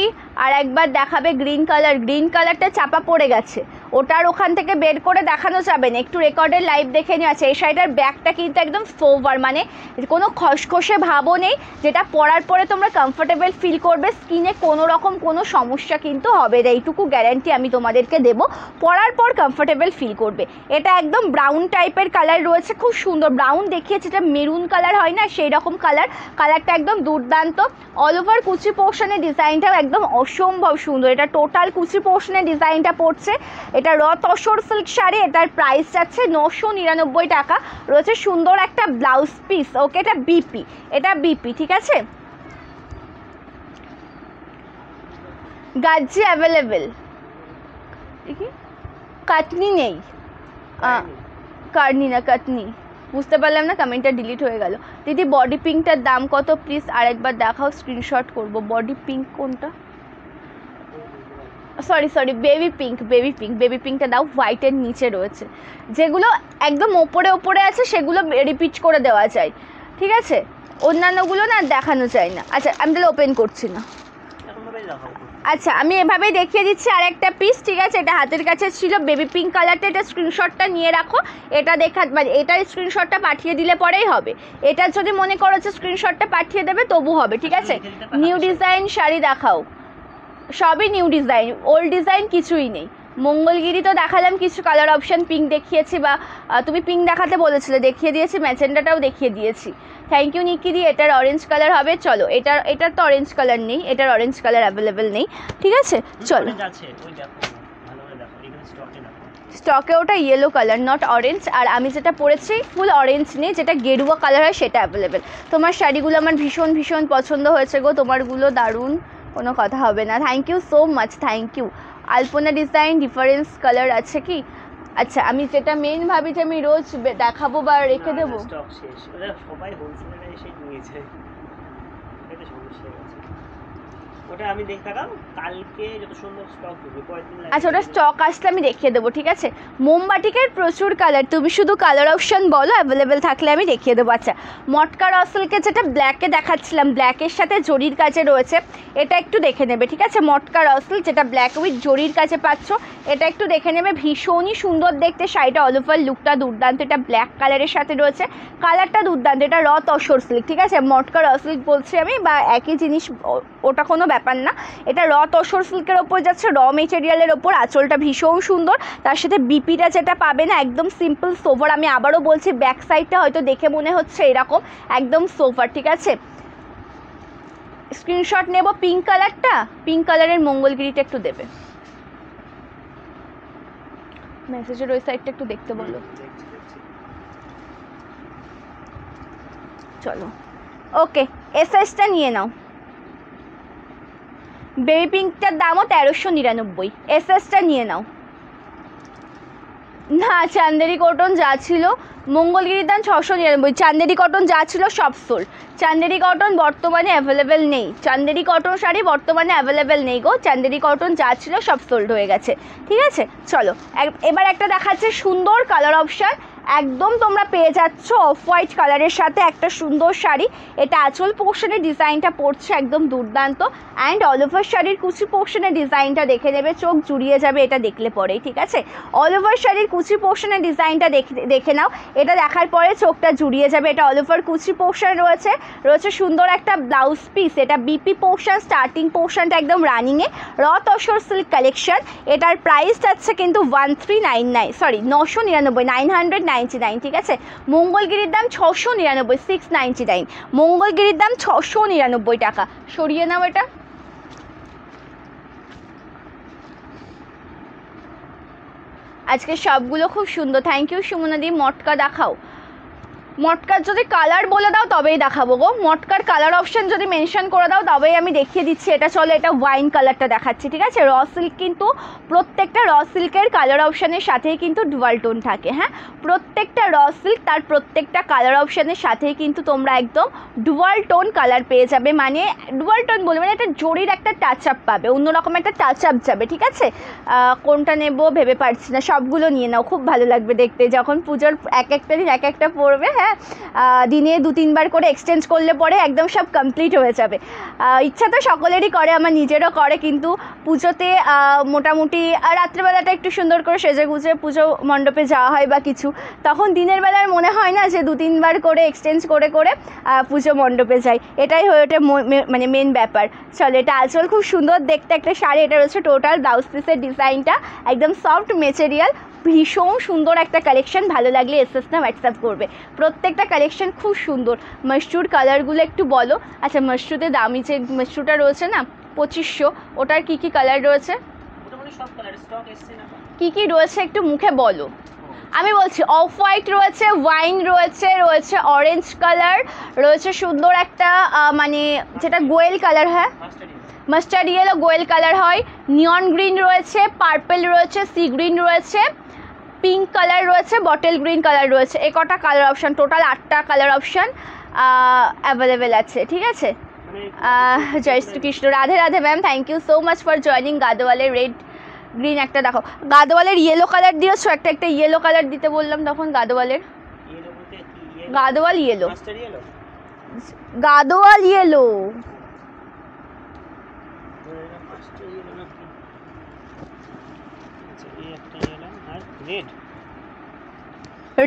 আর একবার দেখাবে গ্রিন কালার, গ্রিন কালারটা চাপা পড়ে গেছে, ওটার ওখান থেকে বের করে দেখানো যাবে না, একটু রেকর্ডের লাইভ দেখে নিয়ে আছে। এই শাড়িটার ব্যাগটা কিন্তু একদম সোভার, মানে কোনো খসখসে ভাবও নেই, যেটা পরার পরে তোমরা কমফোর্টেবল ফিল করবে, স্কিনে কোনো রকম কোনো সমস্যা কিন্তু হবে না, এইটুকু গ্যারান্টি আমি তোমাদেরকে দেবো, পরার পর কমফোর্টেবল ফিল করবে। এটা একদম ব্রাউন টাইপের কালার রয়েছে, খুব সুন্দর ব্রাউন দেখিয়েছে, এটা মেরুন কালার হয় না সেই রকম কালার, কালারটা একদম দুর্দান্ত। অল ওভার কুচি পোর্শনের ডিজাইনটাও একদম অসম্ভব সুন্দর, এটা টোটাল কুচি পোর্শনের ডিজাইনটা পড়ছে। এটা র তসর সিল্ক শাড়ি, এটার প্রাইস যাচ্ছে 999 টাকা, রয়েছে সুন্দর একটা ব্লাউজ পিস। ওকে, এটা বিপি, এটা বিপি, ঠিক আছে। গাজ্জি অ্যাভেলেবেল, কাটনি নেই, কাটনি না কাটনি, বুঝতে পারলাম না, কমেন্টটা ডিলিট হয়ে গেল। দিদি বডি পিঙ্কটার দাম কত প্লিজ আরেকবার দেখাও, স্ক্রিনশট করব। বডি পিঙ্ক কোনটা? সরি বেবি পিঙ্ক, বেবি পিঙ্কটা দাও, হোয়াইটের নিচে রয়েছে, যেগুলো একদম ওপরে ওপরে আছে সেগুলো রিপিট করে দেওয়া যায়, ঠিক আছে, অন্যান্যগুলো না দেখানো যায় না। আচ্ছা, আমি তাহলে ওপেন করছি না। আচ্ছা, আমি এভাবেই দেখিয়ে দিচ্ছি আর একটা পিস, ঠিক আছে। এটা হাতের কাছে ছিল বেবি পিঙ্ক কালারটা, এটা স্ক্রিনশটটা নিয়ে রাখো, এটা দেখা মানে এটার স্ক্রিনশটটা পাঠিয়ে দিলে পরেই হবে। এটা যদি মনে করো যে স্ক্রিনশটটা পাঠিয়ে দেবে তবু হবে, ঠিক আছে। নিউ ডিজাইন শাড়ি দেখাও, সবই নিউ ডিজাইন, ওল্ড ডিজাইন কিছুই নেই। মঙ্গলগিরি তো দেখালাম, কিছু কালার অপশান পিঙ্ক দেখিয়েছি, বা তুমি পিঙ্ক দেখাতে বলেছিলে, দেখিয়ে দিয়েছি, ম্যাজেন্ডাটাও দেখিয়ে দিয়েছি। থ্যাংক ইউ নিকিদি। এটার অরেঞ্জ কালার হবে, চলো, এটার তো অরেঞ্জ কালার নেই, এটার অরেঞ্জ কালার অ্যাভেলেবেল নেই, ঠিক আছে, চলো। স্টকে ওটা ইয়েলো কালার, নট অরেঞ্জ। আর আমি যেটা পরেছি ফুল অরেঞ্জ নেই, যেটা গেরুয়া কালার হয় সেটা অ্যাভেলেবেল। তোমার শাড়িগুলো আমার ভীষণ ভীষণ পছন্দ হয়েছে গো, তোমারগুলো দারুণ, কোনো কথা হবে না। Thank you so much, thank you. Alpana design difference colour আছে কি? আচ্ছা, আমি যেটা মেন ভাবি যে আমি রোজ দেখাবো বা রেখে দেবো, সবাই হোলসেলারে এসে নিয়ে যায়, এটা সমস্যা আছে। ওটা আমি দেখালাম কালকে, যত সুন্দর স্টক হবে কয়েকদিন লাগে। আচ্ছা, ওটা স্টক আসলে আমি দেখিয়ে দেবো, ঠিক আছে। মোমবাটিকের প্রচুর কালার, তুমি শুধু কালার অপশন বলো, অ্যাভেলেবেল থাকলে আমি দেখিয়ে দেবো। আচ্ছা, মটকা রসলকে যেটা ব্ল্যাকে দেখাচ্ছিলাম, ব্ল্যাকের সাথে জরির কাজে রয়েছে, এটা একটু দেখে নেবে, ঠিক আছে। মটকা রসল যেটা ব্ল্যাক উইথ জরির কাজে পাচ্ছ, এটা একটু দেখে নেবে, ভীষণই সুন্দর দেখতে শাড়িটা, অল ওভার লুকটা দুর্দান্ত। এটা ব্ল্যাক কালারের সাথে রয়েছে, কালারটা দুর্দান্ত, এটা র তসর সিল্ক, ঠিক আছে। মটকা রসল বলছি আমি, বা একই জিনিস, ওটা কোনো ব্যাপার না। এটা র তসর সিল্কের ওপর যাচ্ছে, র মেটেরিয়ালের ওপর, আঁচলটা ভীষণ সুন্দর, তার সাথে বিপিটা যেটা পাবে না একদম সিম্পল সোভার। আমি আবারও বলছি, ব্যাক সাইডটা হয়তো দেখে মনে হচ্ছে এরকম, একদম সোভার, ঠিক আছে। স্ক্রিনশট নেব পিঙ্ক কালারটা, পিঙ্ক কালারের মঙ্গলগিরিটা একটু দেবে, মেসেজের ওই সাইডটা একটু দেখতে বলো, চলো। ওকে, এসএসটা নিয়ে নাও, বেবি পিঙ্কটার দামও 1399, এসএসটা নিয়ে নাও। না, চান্দেরি কটন যা ছিল, মঙ্গলগিরির দাম 699, চান্দেরি কটন যা ছিল সব সোল্ড। চান্দেরি কটন বর্তমানে অ্যাভেলেবেল নেই, চান্দেরি কটন শাড়ি বর্তমানে অ্যাভেলেবেল নেই গো, চান্দেরি কটন যা ছিল সব সোল্ড হয়ে গেছে, ঠিক আছে। চলো, এবার একটা দেখাচ্ছে সুন্দর কালার অপশান, একদম তোমরা পেয়ে যাচ্ছ অফ হোয়াইট কালারের সাথে একটা সুন্দর শাড়ি। এটা আঁচল পোর্শনের ডিজাইনটা পড়ছে একদম দুর্দান্ত, অ্যান্ড অল ওভার শাড়ির কুচি পোর্শনের ডিজাইনটা দেখে নেবে, চোখ জুড়িয়ে যাবে এটা দেখলে পরেই, ঠিক আছে। অল ওভার শাড়ির কুচি পোর্শনের ডিজাইনটা দেখে নাও, এটা দেখার পরে চোখটা জুড়িয়ে যাবে। এটা অল ওভার কুচি পোর্শন রয়েছে সুন্দর একটা ব্লাউজ পিস, এটা বিপি পোর্শন, স্টার্টিং পোর্শনটা একদম রানিংয়ে, র তসর সিল্ক কালেকশন। এটার প্রাইস যাচ্ছে কিন্তু 1399, সরি 999, 999, ঠিক আছে। মঙ্গলগিরির দাম 699, 699, মঙ্গলগিরির দাম 699 টাকা। সরিয়ে নাও এটা, আজকে সবগুলো খুব সুন্দর। থ্যাংক ইউ সুমনাদি। মটকা দেখাও, মটকার যদি কালার বলে দাও তবেই দেখাবো গো। মটকার কালার অপশন যদি মেনশন করে দাও তবেই আমি দেখিয়ে দিচ্ছি। এটা চলো, এটা ওয়াইন কালারটা দেখাচ্ছি, ঠিক আছে। র সিল্ক কিন্তু প্রত্যেকটা র সিল্কের কালার অপশানের সাথেই কিন্তু ডুয়াল টোন থাকে। হ্যাঁ, প্রত্যেকটা র সিল্ক তার প্রত্যেকটা কালার অপশানের সাথেই কিন্তু তোমরা একদম ডুয়াল টোন কালার পেয়ে যাবে। মানে ডুয়াল টোন বলবে মানে একটা জরির একটা টাচ আপ পাবে, অন্যরকম একটা টাচ আপ যাবে, ঠিক আছে। কোনটা নেব ভেবে পারছি না, সবগুলো নিয়ে নাও, খুব ভালো লাগবে দেখতে যখন পুজোর এক একটা দিন এক একটা পড়বে। হ্যাঁ, দিনে 2-3 বার করে এক্সচেঞ্জ করলে পরে একদম সব কমপ্লিট হয়ে যাবে। ইচ্ছা তো সকলেরই করে, আমার নিজেরও করে, কিন্তু পুজোতে মোটামুটি রাত্রেবেলাটা একটু সুন্দর করে সেজে গুজে পুজো মণ্ডপে যাওয়া হয় বা কিছু, তখন দিনের বেলার মনে হয় না যে 2-3 বার করে এক্সচেঞ্জ করে করে পুজো মণ্ডপে যাই। এটাই হয়ে ওঠে মানে মেন ব্যাপার। চলো, এটা আঁচল খুব সুন্দর দেখতে একটা শাড়ি। এটা রয়েছে টোটাল ব্লাউজ পিসের ডিজাইনটা, একদম সফট মেটেরিয়াল, ভীষণ সুন্দর একটা কালেকশন। ভালো লাগলে এসএস না হোয়াটসঅ্যাপ করবে। প্রত্যেকটা কালেকশন খুব সুন্দর। মাশরুর কালারগুলো একটু বলো। আচ্ছা, মাশরুতে দামি যে মাশরুটা রয়েছে না 2500, ওটার কি কি কালার রয়েছে, কি কি রয়েছে একটু মুখে বলো। আমি বলছি অফ হোয়াইট রয়েছে, ওয়াইন রয়েছে, রয়েছে অরেঞ্জ কালার, রয়েছে সুন্দর একটা মানে যেটা গোয়েল কালার, হ্যাঁ মাস্টার্ড ইয়েলো গোয়েল কালার হয়, নিয়ন গ্রিন রয়েছে, পার্পেল রয়েছে, সি গ্রিন রয়েছে, পিঙ্ক কালার রয়েছে, বটল গ্রিন কালার রয়েছে। এ কটা কালার অপশান, টোটাল 8টা কালার অপশান অ্যাভেলেবেল আছে, ঠিক আছে। জয় Shrikrishna, Radhe Radhe ma'am, thank you so much for joining. গাদোয়ালের রেড গ্রিন একটা দেখো, গাদোয়ালের ইয়েলো কালার দিয়েছো, একটা ইয়েলো কালার দিতে বললাম তখন। গাদোয়ালের Gadwal yellow, Gadwal yellow,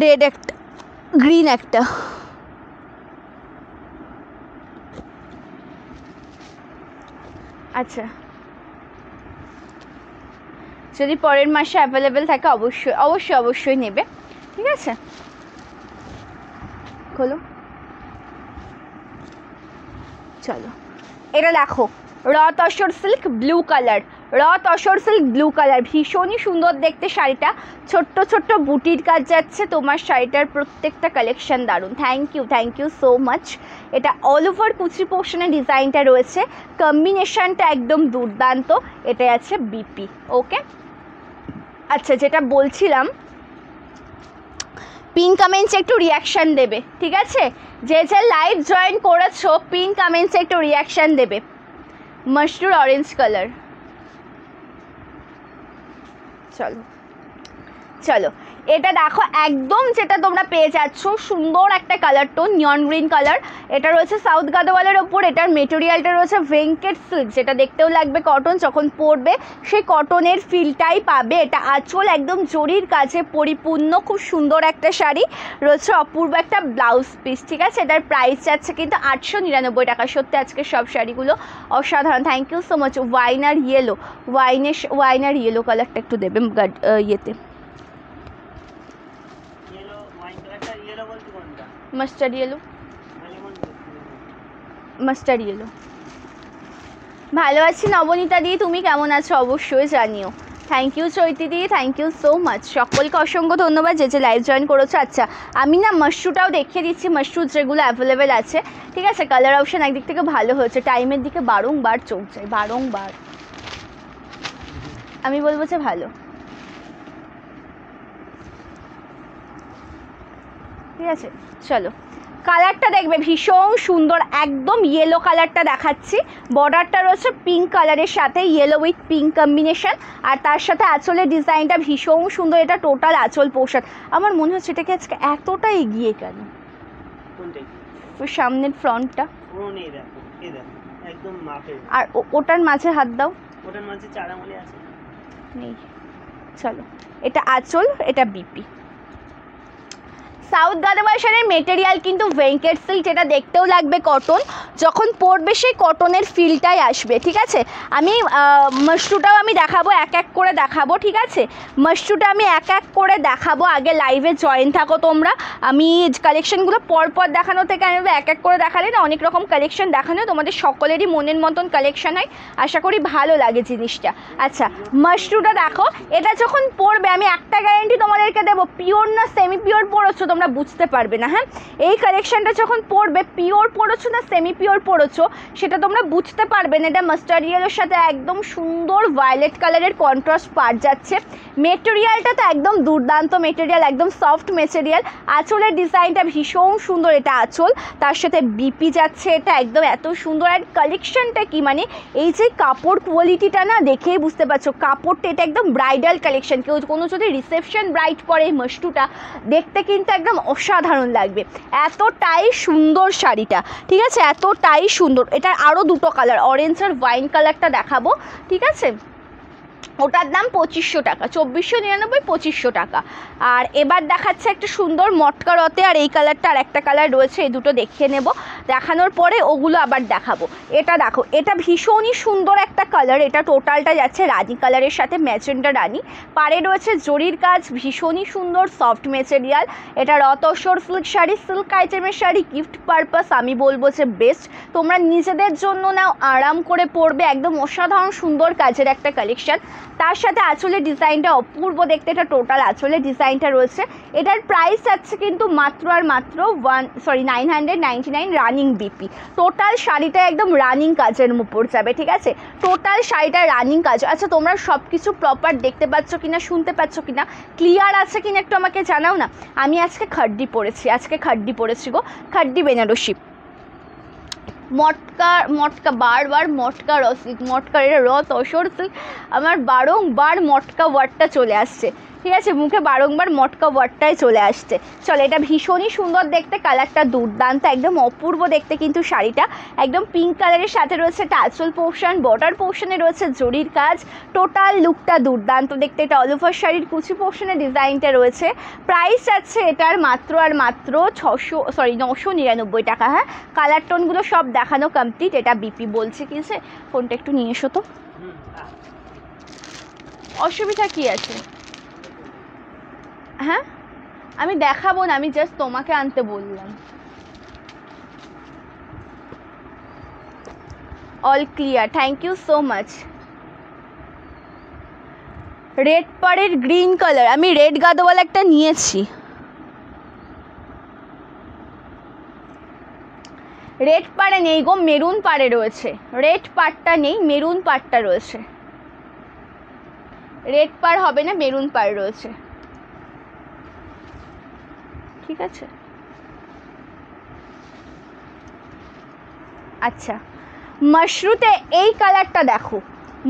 red একটা, গ্রিন একটা। আচ্ছা, যদি পরের মাসে অ্যাভেলেবেল থাকে অবশ্যই অবশ্যই অবশ্যই নেবে, ঠিক আছে। খোলো, চলো এটা দেখো, র তসর সিল্ক ব্লু কালার, র তসর সিল্ক ব্লু কালার, ভীষণই সুন্দর দেখতে শাড়িটা। ছোট্ট ছোট্ট বুটির কাজ যাচ্ছে তোমার শাড়িটার, প্রত্যেকটা কালেকশন দারুণ। Thank you so much. এটা অল ওভার কুচি পোর্শনের ডিজাইনটা রয়েছে, কম্বিনেশনটা একদম দুর্দান্ত। এটা আছে বিপি, ওকে। আচ্ছা, যেটা বলছিলাম, পিন কমেন্টসে একটু রিয়াকশান দেবে, ঠিক আছে। যে যে লাইভ জয়েন করেছো পিন কমেন্টসে একটু রিয়াকশান দেবে। মাশরুর অরেঞ্জ কালার, চলো চলো এটা দেখো, একদম যেটা তোমরা পেয়ে যাচ্ছ সুন্দর একটা কালার টোন, নিয়ন গ্রিন কালার। এটা রয়েছে সাউথ গাদোয়ালের ওপর, এটার মেটেরিয়ালটা রয়েছে ভেঙ্কেট সিল্ক, যেটা দেখতেও লাগবে কটন, যখন পরবে সেই কটনের ফিলটাই পাবে। এটা আঁচল একদম জরির কাছে পরিপূর্ণ, খুব সুন্দর একটা শাড়ি রয়েছে, অপূর্ব একটা ব্লাউজ পিস, ঠিক আছে। এটার প্রাইস যাচ্ছে কিন্তু 899 টাকা। সত্যি আজকে সব শাড়িগুলো অসাধারণ। Thank you so much. Wine আর ইয়েলো, ওয়াইন আর ইয়েলো কালারটা একটু দেবে ইয়েতে, মাস্টার্ড ইয়েলো, মাস্টার্ড ইয়েলো। ভালো আছি নবনীতা দি, তুমি কেমন আছো অবশ্যই জানিও। Thank you Chaiti di, thank you so much. সকলকে অসংখ্য ধন্যবাদ যে যে লাইভ জয়েন করেছো। আচ্ছা, আমি না মাশরুটাও দেখিয়ে দিচ্ছি, মাশরু যেগুলো অ্যাভেলেবেল আছে, ঠিক আছে। কালার অপশান একদিক থেকে ভালো হয়েছে, টাইমের দিকে বারংবার চোখ যায়, বারংবার আমি বলবো যে ভালো, ঠিক আছে। চলো, কালারটা দেখবে ভীষণ সুন্দর, একদম ইয়েলো কালারটা দেখাচ্ছি। বর্ডারটা রয়েছে পিঙ্ক কালারের সাথে, ইয়েলো উইথ পিঙ্ক কম্বিনেশন, আর তার সাথে আঁচলের ডিজাইনটা ভীষণ সুন্দর। এটা টোটাল আঁচল পোশাক। আমার মনে হচ্ছে এটাকে আজকে এতটা এগিয়ে কেন, সামনের ফ্রন্টটা আর ওটার মাঝে হাত দাও, ওটার মাঝে 4 আঙুলে আছে নেই। চলো, এটা আঁচল, এটা বিপি। সাউথ গাদোয়াল শাড়ির মেটেরিয়াল কিন্তু ভেঙ্কেট সিল্ক, যেটা দেখতেও লাগবে কটন, যখন পরবে সেই কটনের ফিলটাই আসবে, ঠিক আছে। আমি মাশরুটাও আমি দেখাবো, এক এক করে দেখাবো, ঠিক আছে। মাশরুটা আমি এক এক করে দেখাবো, আগে লাইভে জয়েন থাকো তোমরা। আমি কালেকশনগুলো পরপর দেখানো থেকে আমি এক এক করে দেখালে না অনেক রকম কালেকশন দেখানো, তোমাদের সকলেরই মনের মতন কালেকশন হয়, আশা করি ভালো লাগে জিনিসটা। আচ্ছা, মাশরুটা দেখো, এটা যখন পরবে আমি একটা গ্যারেন্টি তোমাদেরকে দেবো, পিওর না সেমি পিওর পরেছো তোমরা তোমরা বুঝতে পারবে না। হ্যাঁ, এই কালেকশানটা যখন পরবে পিওর পরেছো না সেমি পিওর পরেছো সেটা তোমরা বুঝতে পারবে না। এটা মাস্টার্ড ইয়েলোর সাথে একদম সুন্দর ভায়োলেট কালারের কন্ট্রাস্ট পার যাচ্ছে। মেটেরিয়ালটা তো একদম দুর্দান্ত মেটেরিয়াল, একদম সফট মেটেরিয়াল। আঁচলের ডিজাইনটা ভীষণ সুন্দর, এটা আঁচল, তার সাথে বিপি যাচ্ছে, এটা একদম এত সুন্দর। আর কালেকশনটা কি মানে এই যে কাপড় কোয়ালিটিটা না দেখেই বুঝতে পারছো, কাপড়টা এটা একদম ব্রাইডাল কালেকশন। কেউ কোনো যদি রিসেপশন ব্রাইড পরে এই মস্টুটা দেখতে কিন্তু একদম অসাধারণ লাগবে। এতটাই সুন্দর শাড়িটা, ঠিক আছে, এতটাই সুন্দর। এটার আরও দুটো কালার, অরেঞ্জ আর ওয়াইন কালারটা দেখাবো, ঠিক আছে। ওটার দাম 2500 টাকা, 2499, 2500 টাকা। আর এবার দেখাচ্ছে একটা সুন্দর মটকা রতে, আর এই কালারটা আর একটা কালার রয়েছে, এই দুটো দেখিয়ে নেব, দেখানোর পরে ওগুলো আবার দেখাবো। এটা দেখো, এটা ভীষণই সুন্দর একটা কালার, এটা টোটালটা যাচ্ছে রানি কালারের সাথে ম্যাজেন্টা রানি, পাড়ে রয়েছে জরির কাজ, ভীষণই সুন্দর সফট মেটেরিয়াল। এটা তসর সিল্ক শাড়ি, সিল্ক আইটেমের শাড়ি, গিফট পারপাস আমি বলবো যে বেস্ট। তোমরা নিজেদের জন্য নাও, আরাম করে পরবে, একদম অসাধারণ সুন্দর কাজের একটা কালেকশন। তার সাথে আঁচলের ডিজাইনটা অপূর্ব দেখতে, এটা টোটাল আঁচলের ডিজাইনটা রয়েছে। এটার প্রাইস আছে কিন্তু মাত্র আর মাত্র 999 রানিং বিপি। টোটাল শাড়িটা একদম রানিং কাজের উপর যাবে, ঠিক আছে, টোটাল শাড়িটা রানিং কাজ। আচ্ছা তোমরা সব কিছু প্রপার দেখতে পাচ্ছ কিনা, শুনতে পাচ্ছ কিনা, ক্লিয়ার আছে কিনা একটু আমাকে জানাও না। আমি আজকে খাড্ডি পরেছি গো, খাড্ডি বেনারসি। মটকা বারবার মটকা রসিক, মটকার এটা তসর সিল্ক, আমার বারংবার মটকা ওয়ার্ডটা চলে আসছে, ঠিক আছে, মুখে বারংবার মটকা ওয়ার্ডটাই চলে আসছে। চলো, এটা ভীষণই সুন্দর দেখতে, কালারটা দুর্দান্ত, একদম অপূর্ব দেখতে কিন্তু শাড়িটা, একদম পিঙ্ক কালারের সাথে রয়েছে একটা আঁচল পোর্শন, বর্ডার পোর্শনে রয়েছে জরির কাজ, টোটাল লুকটা দুর্দান্ত দেখতে। এটা অল ওভার শাড়ির কুচি পোর্শনের ডিজাইনটা রয়েছে। প্রাইস আছে এটার মাত্র আর মাত্র 999 টাকা। হ্যাঁ, কালার টোনগুলো সব দেখানো কমপ্লিট। এটা বিপি বলছে কি, যে ফোনটা একটু নিয়ে এসো তো, অসুবিধা কি আছে? হ্যাঁ, আমি দেখাবো না, আমি জাস্ট তোমাকে আনতে বললাম। All clear, thank you so much. Red পাড়ের গ্রিন কালার, আমি রেড গাদোয়ালা একটা নিয়েছি। রেড পাড়ে নেই গো, মেরুন পাড়ে রয়েছে। রেড পাড়টা নেই, মেরুন পাড়টা রয়েছে। রেড পাড় হবে না, মেরুন পাড় রয়েছে, ঠিক আছে। আচ্ছা, মাশরুতে এই কালারটা দেখো,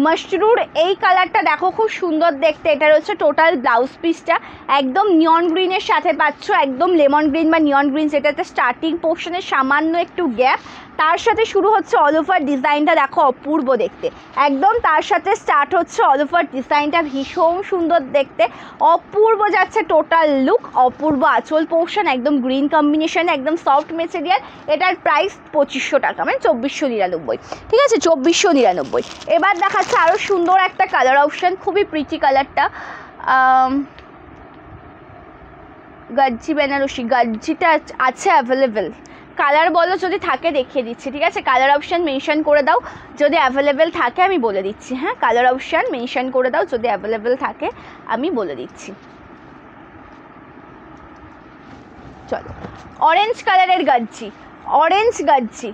মাশরুর এই কালারটা দেখো, খুব সুন্দর দেখতে। এটা রয়েছে টোটাল ব্লাউজ পিসটা, একদম নিয়ন গ্রিনের সাথে পাচ্ছ, একদম লেমন গ্রিন বা নিয়ন গ্রিন, যেটাতে স্টার্টিং পোর্শনে সামান্য একটু গ্যাপ, তার সাথে শুরু হচ্ছে অল ওভার ডিজাইনটা দেখো, অপূর্ব দেখতে একদম। তার সাথে স্টার্ট হচ্ছে অল ওভার ডিজাইনটা, ভীষণ সুন্দর দেখতে, অপূর্ব যাচ্ছে টোটাল লুক, অপূর্ব আঁচল পোর্শন, একদম গ্রিন কম্বিনেশনে, একদম সফট মেটেরিয়াল। এটার প্রাইস 2500 টাকা, মানে 2499, ঠিক আছে, 2499। এবার দেখাচ্ছে আরও সুন্দর একটা কালার অপশান, খুবই প্রিটি কালারটা, গাজ্জি বেনারসি, গাজ্জিটা আছে অ্যাভেলেবেল। কালার বলো যদি থাকে দেখিয়ে দিচ্ছি, ঠিক আছে, কালার অপশান মেনশন করে দাও যদি অ্যাভেলেবেল থাকে, আমি বলে দিচ্ছি। হ্যাঁ, কালার অপশান মেনশন করে দাও যদি অ্যাভেলেবেল থাকে, আমি বলে দিচ্ছি। চলো, অরেঞ্জ কালারের গাজ্জি, অরেঞ্জ গাজ্জি,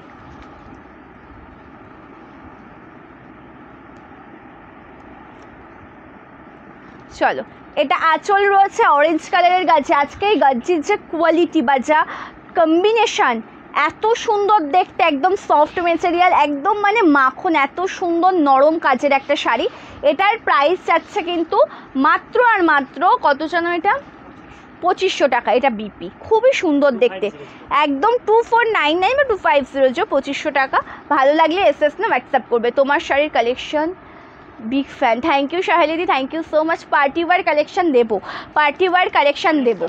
চলো, এটা আঁচল রয়েছে অরেঞ্জ কালারের গাজ্জি। আজকে এই গাজ্জির যে কোয়ালিটি বা যা কম্বিনেশান, এত সুন্দর দেখতে, একদম সফট মেটেরিয়াল, একদম মানে মাখন, এত সুন্দর নরম কাজের একটা শাড়ি। এটার প্রাইস যাচ্ছে কিন্তু মাত্র আর মাত্র কত জানো, এটা 2500 টাকা। এটা বিপি, খুবই সুন্দর দেখতে, একদম 2499 বা 2500, 2500 টাকা। ভালো লাগলে এসএস না হোয়াটসঅ্যাপ করবে। তোমার শাড়ির collection big fan, thank you শাহেলিদি, thank you so much. Party wear collection দেবো, পার্টি ওয়ার কালেকশন দেবো,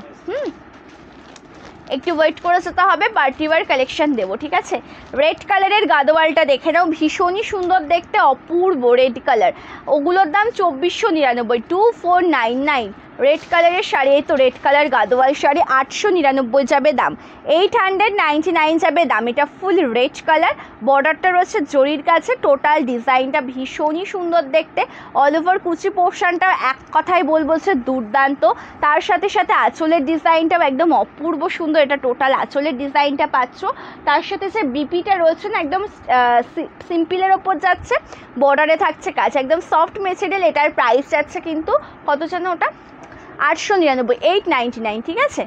একটু ওয়েট করে যেতে হবে, পার্টি ওয়ার কালেকশন দেবো, ঠিক আছে। রেড কালারের গাদোয়ালটা দেখে নাও, ভীষণই সুন্দর দেখতে, অপূর্ব রেড কালার। ওগুলোর দাম 2499, 2499, রেড কালারের শাড়ি, এই তো রেড কালার গাদোয়াল শাড়ি 899 যাবে দাম, 899 যাবে দাম। এটা ফুল রেড কালার, বর্ডারটা রয়েছে জরির কাছে, টোটাল ডিজাইনটা ভীষণই সুন্দর দেখতে, অল ওভার কুচি পোর্শনটা এক কথায় বলবো হচ্ছে দুর্দান্ত। তার সাথে সাথে আঁচলের ডিজাইনটাও একদম অপূর্ব সুন্দর, এটা টোটাল আঁচলের ডিজাইনটা পাচ্ছ। তার সাথে যে বিপিটা রয়েছে না একদম সিম্পলের ওপর যাচ্ছে, বর্ডারে থাকছে কাজ, একদম সফট মেটেরিয়াল। এটার প্রাইস যাচ্ছে কিন্তু কত জানো ওটা, 899, 899, ঠিক আছে।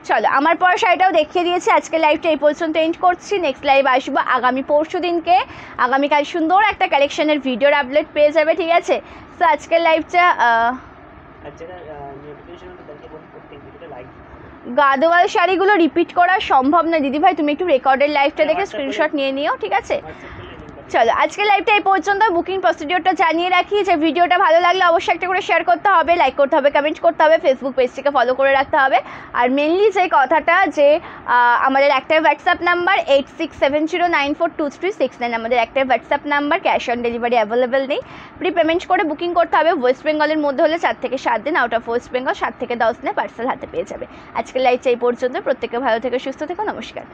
চলো আমার পর শাড়িটাও দেখিয়ে দিয়েছি। আজকে লাইভটা এই পর্যন্ত এন্ড করছি, নেক্সট লাইভ আসবো আগামী পরশু দিনকে। আগামীকাল সুন্দর একটা কালেকশনের ভিডিওর আপলোড পেয়ে যাবে, ঠিক আছে। তো আজকের লাইভটা গাদোয়াল শাড়িগুলো রিপিট করা সম্ভব না দিদিভাই, তুমি একটু রেকর্ডের লাইভটা দেখে স্ক্রিনশট নিয়ে নিও, ঠিক আছে। চলো আজকের লাইভটা এই পর্যন্ত। বুকিং প্রসিডিওরটা জানিয়ে রাখি যে ভিডিওটা ভালো লাগলে অবশ্যই একটা করে শেয়ার করতে হবে, লাইক করতে হবে, কমেন্ট করতে হবে, ফেসবুক পেজটিকে ফলো করে রাখতে হবে। আর মেনলি যে কথাটা যে আমাদের একটা হোয়াটসঅ্যাপ নাম্বার 8670942369, আমাদের একটা WhatsApp number, cash on delivery available নেই, প্রি পেমেন্ট করে বুকিং করতে হবে। ওয়েস্ট বেঙ্গলের মধ্যে হলে 4 থেকে 7 দিন, আউট অফ ওয়েস্ট বেঙ্গল 7 থেকে 10 দিনে পার্সেল হাতে পেয়ে যাবে। আজকের লাইভটা এই পর্যন্ত, প্রত্যেকে ভালো থেকে সুস্থ থেকো, নমস্কার।